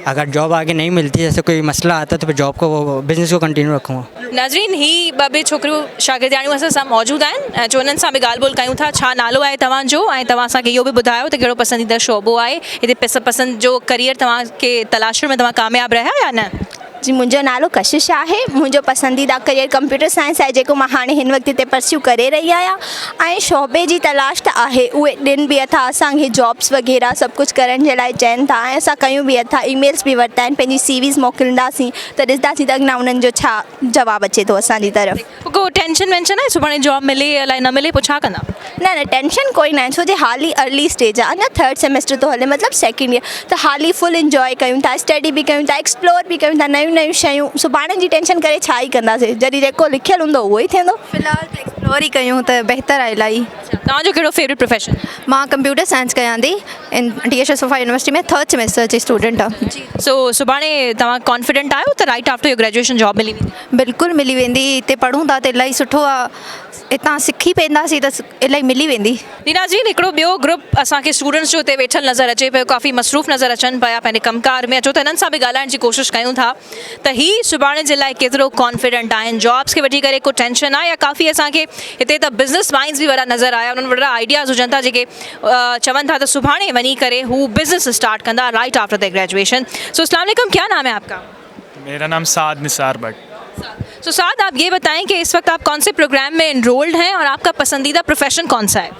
अगर जॉब आगे नहीं मिलती, जैसे कोई मसला आता है, तो फिर जॉब को, वो बिजनेस को कंटिन्यू रखूँगा। नाज़रीन, ही ॿ छोकिरियूं शागिर्दियाणियूं असां सां मौजूदु आहिनि ऐं उन्हनि सां बि ॻाल्हि ॿोल कयूं था। छा नालो आहे तव्हांजो ऐं तव्हां असांखे इहो बि ॿुधायो त कहिड़ो पसंदीदा शोबो आहे, हिते पसंदि जो करियर तव्हांखे तलाशण में तव्हां कामयाबु रहिया या न? जी, मुंहिंजो नालो कशिश आहे। मुंहिंजो पसंदीदा करियर कंप्यूटर साइंस आहे, जेको मां हाणे हिन वक़्तु हिते परस्यू करे रही आहियां। ऐं शोबे जी तलाश त आहे, उहे ॾिन बि अथा असांखे जॉब्स वग़ैरह सभु कुझु करण जे लाइ चवनि था ऐं असां कयूं बि अथा, ईमेल्स बि वरिता आहिनि, पंहिंजी CVs मोकिलींदासीं त ॾिसंदासीं त अॻियां उन्हनि जो छा जवाबु अचे थो असांजी तरफ़। को कहिड़ो टेंशन वेंशन आहे सुभाणे जॉब मिले अलाए न मिले पोइ छा कंदा? न टेंशन कोई ना आहे, छो जे हाली अर्ली स्टेज आहे, अञा 3rd सेमेस्टर थो हले, मतिलबु सेकेंड ईयर, त हाली फुल इंजॉय कयूं था, स्टडी बि कयूं था, एक्सप्लोर बि कयूं था, नयूं नयूं शयूं। सुभाणे जी टेंशन करे छा ई कंदासीं, जॾहिं जेको लिखियलु हूंदो उहो ई थींदो। फ़िलहाल त एक्सप्लोर ई कयूं त बहितर आहे इलाही। तव्हांजो कहिड़ो फेवरेट प्रोफेशन? मां कंप्यूटर साइंस कयां थी इन DHS सफ़ा यूनिवर्सिटी में, 3rd सेमेस्टर जी स्टूडेंट आहे। सो सुभाणे तव्हां कॉन्फिडेंट आहियो त right after your graduation job मिली वेंदी? बिल्कुलु मिली वेंदी, हिते पढ़ूं था त इलाही सुठो आहे, हितां सिखी पवंदासीं त इलाही मिली वेंदी। नीना जी, हिकिड़ो ॿियो ग्रुप असांखे स्टूडेंट्स जो हिते वेठल नज़र अचे पियो, काफ़ी मसरूफ़ नज़र अचनि पिया पंहिंजे कमकार में। अचो त हिननि सां बि ॻाल्हाइण जी कोशिशि कयूं था त ही सुभाणे जे लाइ केतिरो कॉन्फिडेंट आहिनि, जॉब्स खे वठी करे को टेंशन आहे या काफ़ी असांखे हिते त बिज़नेस माइंड्स बि वॾा नज़र आया, उन्हनि वॾा आइडियाज़ हुजनि था जेके चवनि था त सुभाणे वञी करे हू बिज़नेस स्टार्ट कंदा राइट आफ्टर द ग्रेजुएशन। सो अस्सलाम वालेकुम, क्या नाम है आपका? मेरा नाम साद निसार भट्ट। सो साद, आप ये बताएं कि इस वक्त आप कौन से प्रोग्राम में इनरोल्ड हैं और आपका पसंदीदा प्रोफेशन कौन सा है?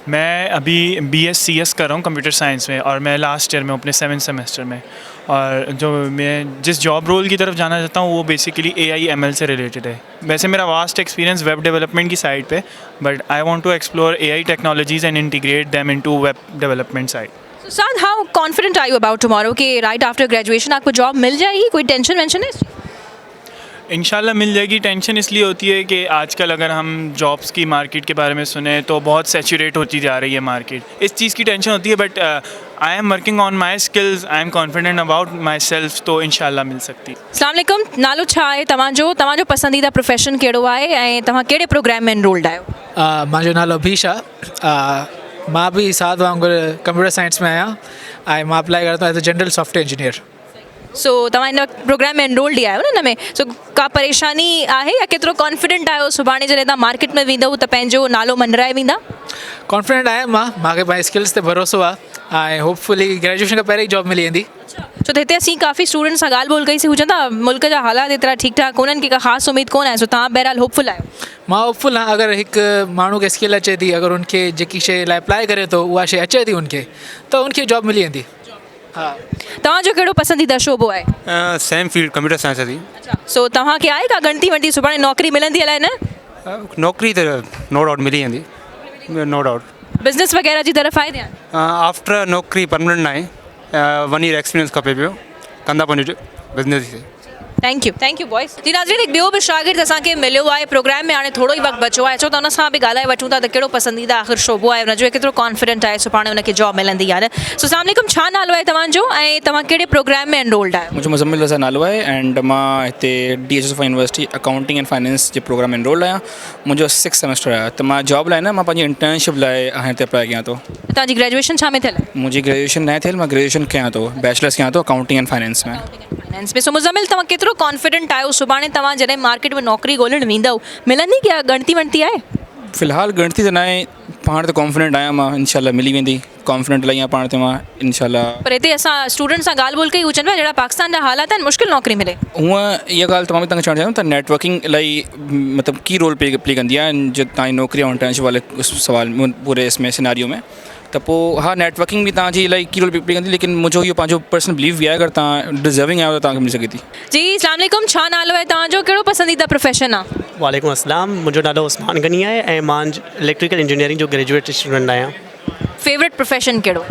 मैं अभी BScs कर रहा हूँ कंप्यूटर साइंस में, और मैं लास्ट ईयर में अपने 7th सेमेस्टर में। और जो मैं जिस जॉब रोल की तरफ जाना चाहता हूँ वो बेसिकली AI/ML से रिलेटेड है। वैसे मेरा वास्ट एक्सपीरियंस वेब डेवलपमेंट की साइड पे, but I want to explore AI technologies and integrate them into web development side. So, Saad, how confident are you about tomorrow कि right after graduation आपको job मिल जाएगी? कोई tension वेंशन है? इंशाल्लाह मिल जाएगी। टेंशन इसलिए होती है कि आजकल अगर हम जॉब्स की मार्केट के बारे में सुने तो बहुत सैचुरेट होती जा रही है मार्केट, इस चीज़ की टेंशन होती है। But I am working on my skills, I am confident about my self, तो इंशाल्लाह मिल सकती। अस्सलाम वालेकुम, नालो छा आहे तव्हांजो पसंदीदा प्रोफेशन कहिड़ो आहे ऐं तव्हां कहिड़े प्रोग्राम में इनरोल्ड आहियो? मुंहिंजो नालो अभीश आहे, मां बि साद वांगुरु कंप्यूटर साइंस में आहियां ऐं मां अप्लाई करंदो आहियां as a general software engineer. So तव्हां हिन प्रोग्राम में इनरोल्ड ई आहियो न हिन में? सो का परेशानी आहे या केतिरो कॉन्फिडेंट आहियो सुभाणे जॾहिं तव्हां मार्केट में वेंदव त पंहिंजो नालो मंडराए वेंदा? कॉन्फिडेंट आहियां मूंखे पंहिंजे स्किल्स ते भरोसो आहे ऐं होपफुली ग्रेजुएशन खां पहिरीं ई जॉब मिली वेंदी। छो त हिते असीं काफ़ी स्टूडेंट्स सां ॻाल्हि ॿोल कईसीं, हू चवनि था मुल्क जा हालात एतिरा ठीकु ठाक कोन्हनि की का ख़ासि उमेद कोन आहे। सो तव्हां बहरहाल होपफुल आहियो? मां होपफुल आहियां, अगरि हिकु माण्हू खे स्किल अचे थी, अगरि उनखे जेकी शइ लाइ अप्लाई करे थो उहा शइ अचे थी उनखे, त उनखे जॉब मिली वेंदी। हा, तव्हांजो कहिड़ो पसंदीदा शोबो आहे? सेम फील्ड कंप्यूटर साइंस आहे। सो तव्हांखे आहे का गणती वणती सुभाणे नौकिरी मिलंदी अलाए न? नौकिरी त नो डाउट मिली वेंदी, नो डाउट। बिज़नेस वग़ैरह जी तरफ़ आहे ध्यानु? आफ्टर नौकिरी परमानेंट न आहे, 1 ईयर एक्सपीरियंस खपे पियो, कंदा पंहिंजो बिज़नेस से। Thank you boys. जी नाज़रीन, हिकु ॿियो बि शागिर्द असांखे मिलियो आहे प्रोग्राम में, हाणे थोरो ई वक़्तु बचो आहे, अचो त हुन सां बि ॻाल्हाए वठूं था त कहिड़ो पसंदीदा आख़िर शोबो आहे हुनजो, केतिरो कॉन्फिडेंट आहे सुभाणे हुनखे जॉब मिलंदी या न। सो अस्सलाम वालेकुम, छा नालो आहे तव्हांजो ऐं तव्हां कहिड़े प्रोग्राम में एनरोल्ड आहियो? मुंहिंजो मुज़म्मिल रज़ा नालो आहे एंड मां हिते DHS Suffa university accounting and finance जे प्रोग्राम में एनरोल्ड आहियां। मुंहिंजो 6th सेमेस्टर आहे, त मां जॉब लाइ न मां पंहिंजी इंटर्नशिप लाइ हिते अप्लाई कयां थो। तव्हांजी ग्रेजुएशन छा में थियल? मुंहिंजी ग्रेजुएशन न थियल, मां ग्रेजुएशन कयां थो, बैचलर्स कयां थो अकाउंटिंग एंड फाइनेंस में। सो मुज़म्मिल, तव्हां केतिरो कॉन्फिडेंट आहियो सुभाणे तव्हां जॾहिं मार्केट में नौकिरी ॻोल्हण वेंदव मिलंदी क्या गणती वणती आहे? फ़िलहाल गणती त न आहे, पाण त कॉन्फिडेंट आहियां मां, इंशाल्लाह मिली वेंदी, कॉन्फिडेंट इलाही आहियां पाण ते मां, इंशाल्लाह। पर हिते असां स्टूडेंट सां ॻाल्हि ॿोल कई, हू चवनि पिया जहिड़ा पाकिस्तान जा हालात आहिनि मुश्किल नौकिरी मिले। हूअं इहा ॻाल्हि तमामु तव्हांखे चवणु चाहियां त नेटवर्किंग इलाही मतिलबु की रोल प्ले कंदी आहे जो तव्हांजी नौकिरी ऐं इंटर्नशिप वारे सवाल पूरे इसमें सिनारियो में, त पोइ हा नेटवर्किंग बि तव्हांजी इलाही की रोल प्ले कंदी, लेकिन मुंहिंजो इहो पंहिंजो पर्सनल बिलीव बि आहे, अगरि तव्हां डिज़र्विंग आहियो त तव्हांखे मिली सघे थी। जी अस्सलाम वालेकुम, छा नालो आहे तव्हांजो, कहिड़ो पसंदीदा प्रोफेशन आहे? वालेकुम अस्सलाम, मुंहिंजो नालो उस्मान गनी आहे ऐं मां इलेक्ट्रिकल इंजीनियरिंग जो ग्रेजुएट स्टूडेंट आहियां। फेवरेट प्रोफेशन कहिड़ो?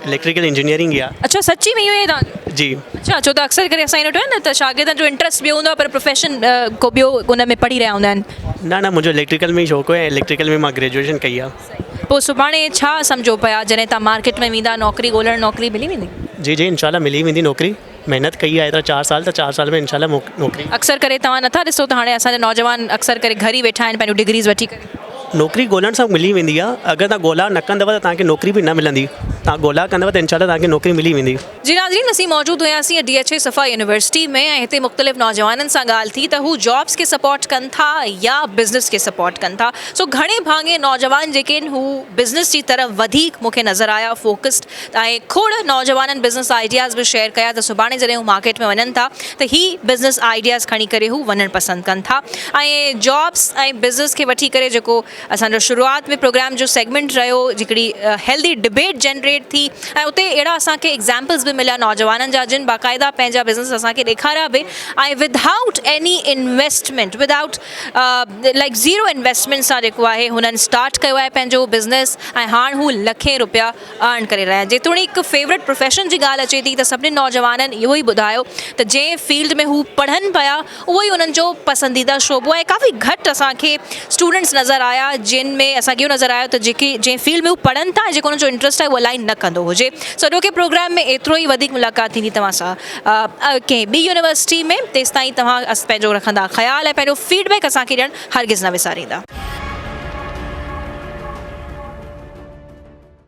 इलेक्ट्रिकल इंजीनियरिंग ई आहे। अच्छा, सच्ची में इहो आहे तव्हां? जी। अच्छा, छो त अक्सर करे असां ॾिठो आहे न त शागिर्दनि जो इंट्रस्ट ॿियो हूंदो आहे पर प्रोफेशन को ॿियो उन में पढ़ी रहिया हूंदा आहिनि। न मुंहिंजो इलेक्ट्रिकल में ई शौक़ु आहे, इलेक्ट्रिकल में मां ग्रेजुएशन कई आहे। पोइ सुभाणे छा सम्झो पिया जॾहिं तव्हां मार्केट में वेंदा नौकिरी ॻोल्हण, नौकिरी मिली वेंदी? जी इंशाल्लाह मिली वेंदी नौकिरी, महिनत कई आहे त 4 साल, त 4 साल में इंशाल्लाह नौकिरी। अक्सर करे तव्हां नथा ॾिसो त हाणे असांजा नौजवान अक्सर करे घर ई वेठा आहिनि पंहिंजो डिग्रीज़ वठी करे? नौकिरी ॻोल्हण सां मिली वेंदी आहे, अगरि तव्हां ॻोल्हा न कंदव त तव्हांखे नौकिरी बि न मिलंदी, तव्हां ॻोल्हा कंदव त इंशाल्लाह तव्हांखे नौकिरी मिली वेंदी। जी नाज़रीन, असीं मौजूदु हुयासीं DHS सफ़ा यूनिवर्सिटी में ऐं हिते मुख़्तलिफ़ नौजवाननि सां ॻाल्हि थी त हू जॉब्स खे सपोर्ट कनि था या बिज़नेस खे सपोर्ट कनि था। सो घणे भाङे नौजवान जेके आहिनि हू बिज़नेस जी तरफ़ वधीक मूंखे नज़र आया फोकस्ड, ऐं खोड़ नौजवाननि बिज़नेस आइडियाज़ बि शेयर कया त सुभाणे जॾहिं हू मार्केट में वञनि था त ही बिज़नेस आइडियाज़ खणी करे हू वञणु पसंदि कनि था। ऐं जॉब्स ऐं बिज़नेस खे वठी करे जेको असांजो शुरूआत में प्रोग्राम जो सेगमेंट रहियो, हिकिड़ी हेल्दी डिबेट जनरेट मोटिवेट थी ऐं उते अहिड़ा असांखे एग्ज़ाम्पल्स बि मिलिया नौजवाननि जा जिन बाक़ाइदा पंहिंजा बिज़नेस असांखे ॾेखारिया बि ऐं without any investment without like zero investment सां जेको आहे हुननि स्टार्ट कयो आहे पंहिंजो बिज़नेस ऐं हाणे हू लखे रुपया अर्न करे रहिया आहिनि। जेतोणीकि फेवरेट प्रोफेशन जी ॻाल्हि अचे थी त सभिनी नौजवाननि इहो ई ॿुधायो त जंहिं फील्ड में हू पढ़नि पिया उहो ई उन्हनि जो पसंदीदा शोबो आहे। काफ़ी घटि असांखे स्टूडेंट्स नज़र आया जिन में असांखे इहो नज़र आयो त जेके जंहिं फील्ड में हू पढ़नि था जेको उन्हनि जो इंट्रस्ट आहे उहो अलाइन न कंदो हुजे। सो के प्रोग्राम में एतिरो ई वधीक मुलाक़ात थींदी तव्हां सां कंहिं ॿी यूनिवर्सिटी में। तेसिताईं तव्हां पंहिंजो रखंदा ख़्यालु ऐं पंहिंजो फीडबैक असांखे ॾियणु हरगिज़ न विसारींदा।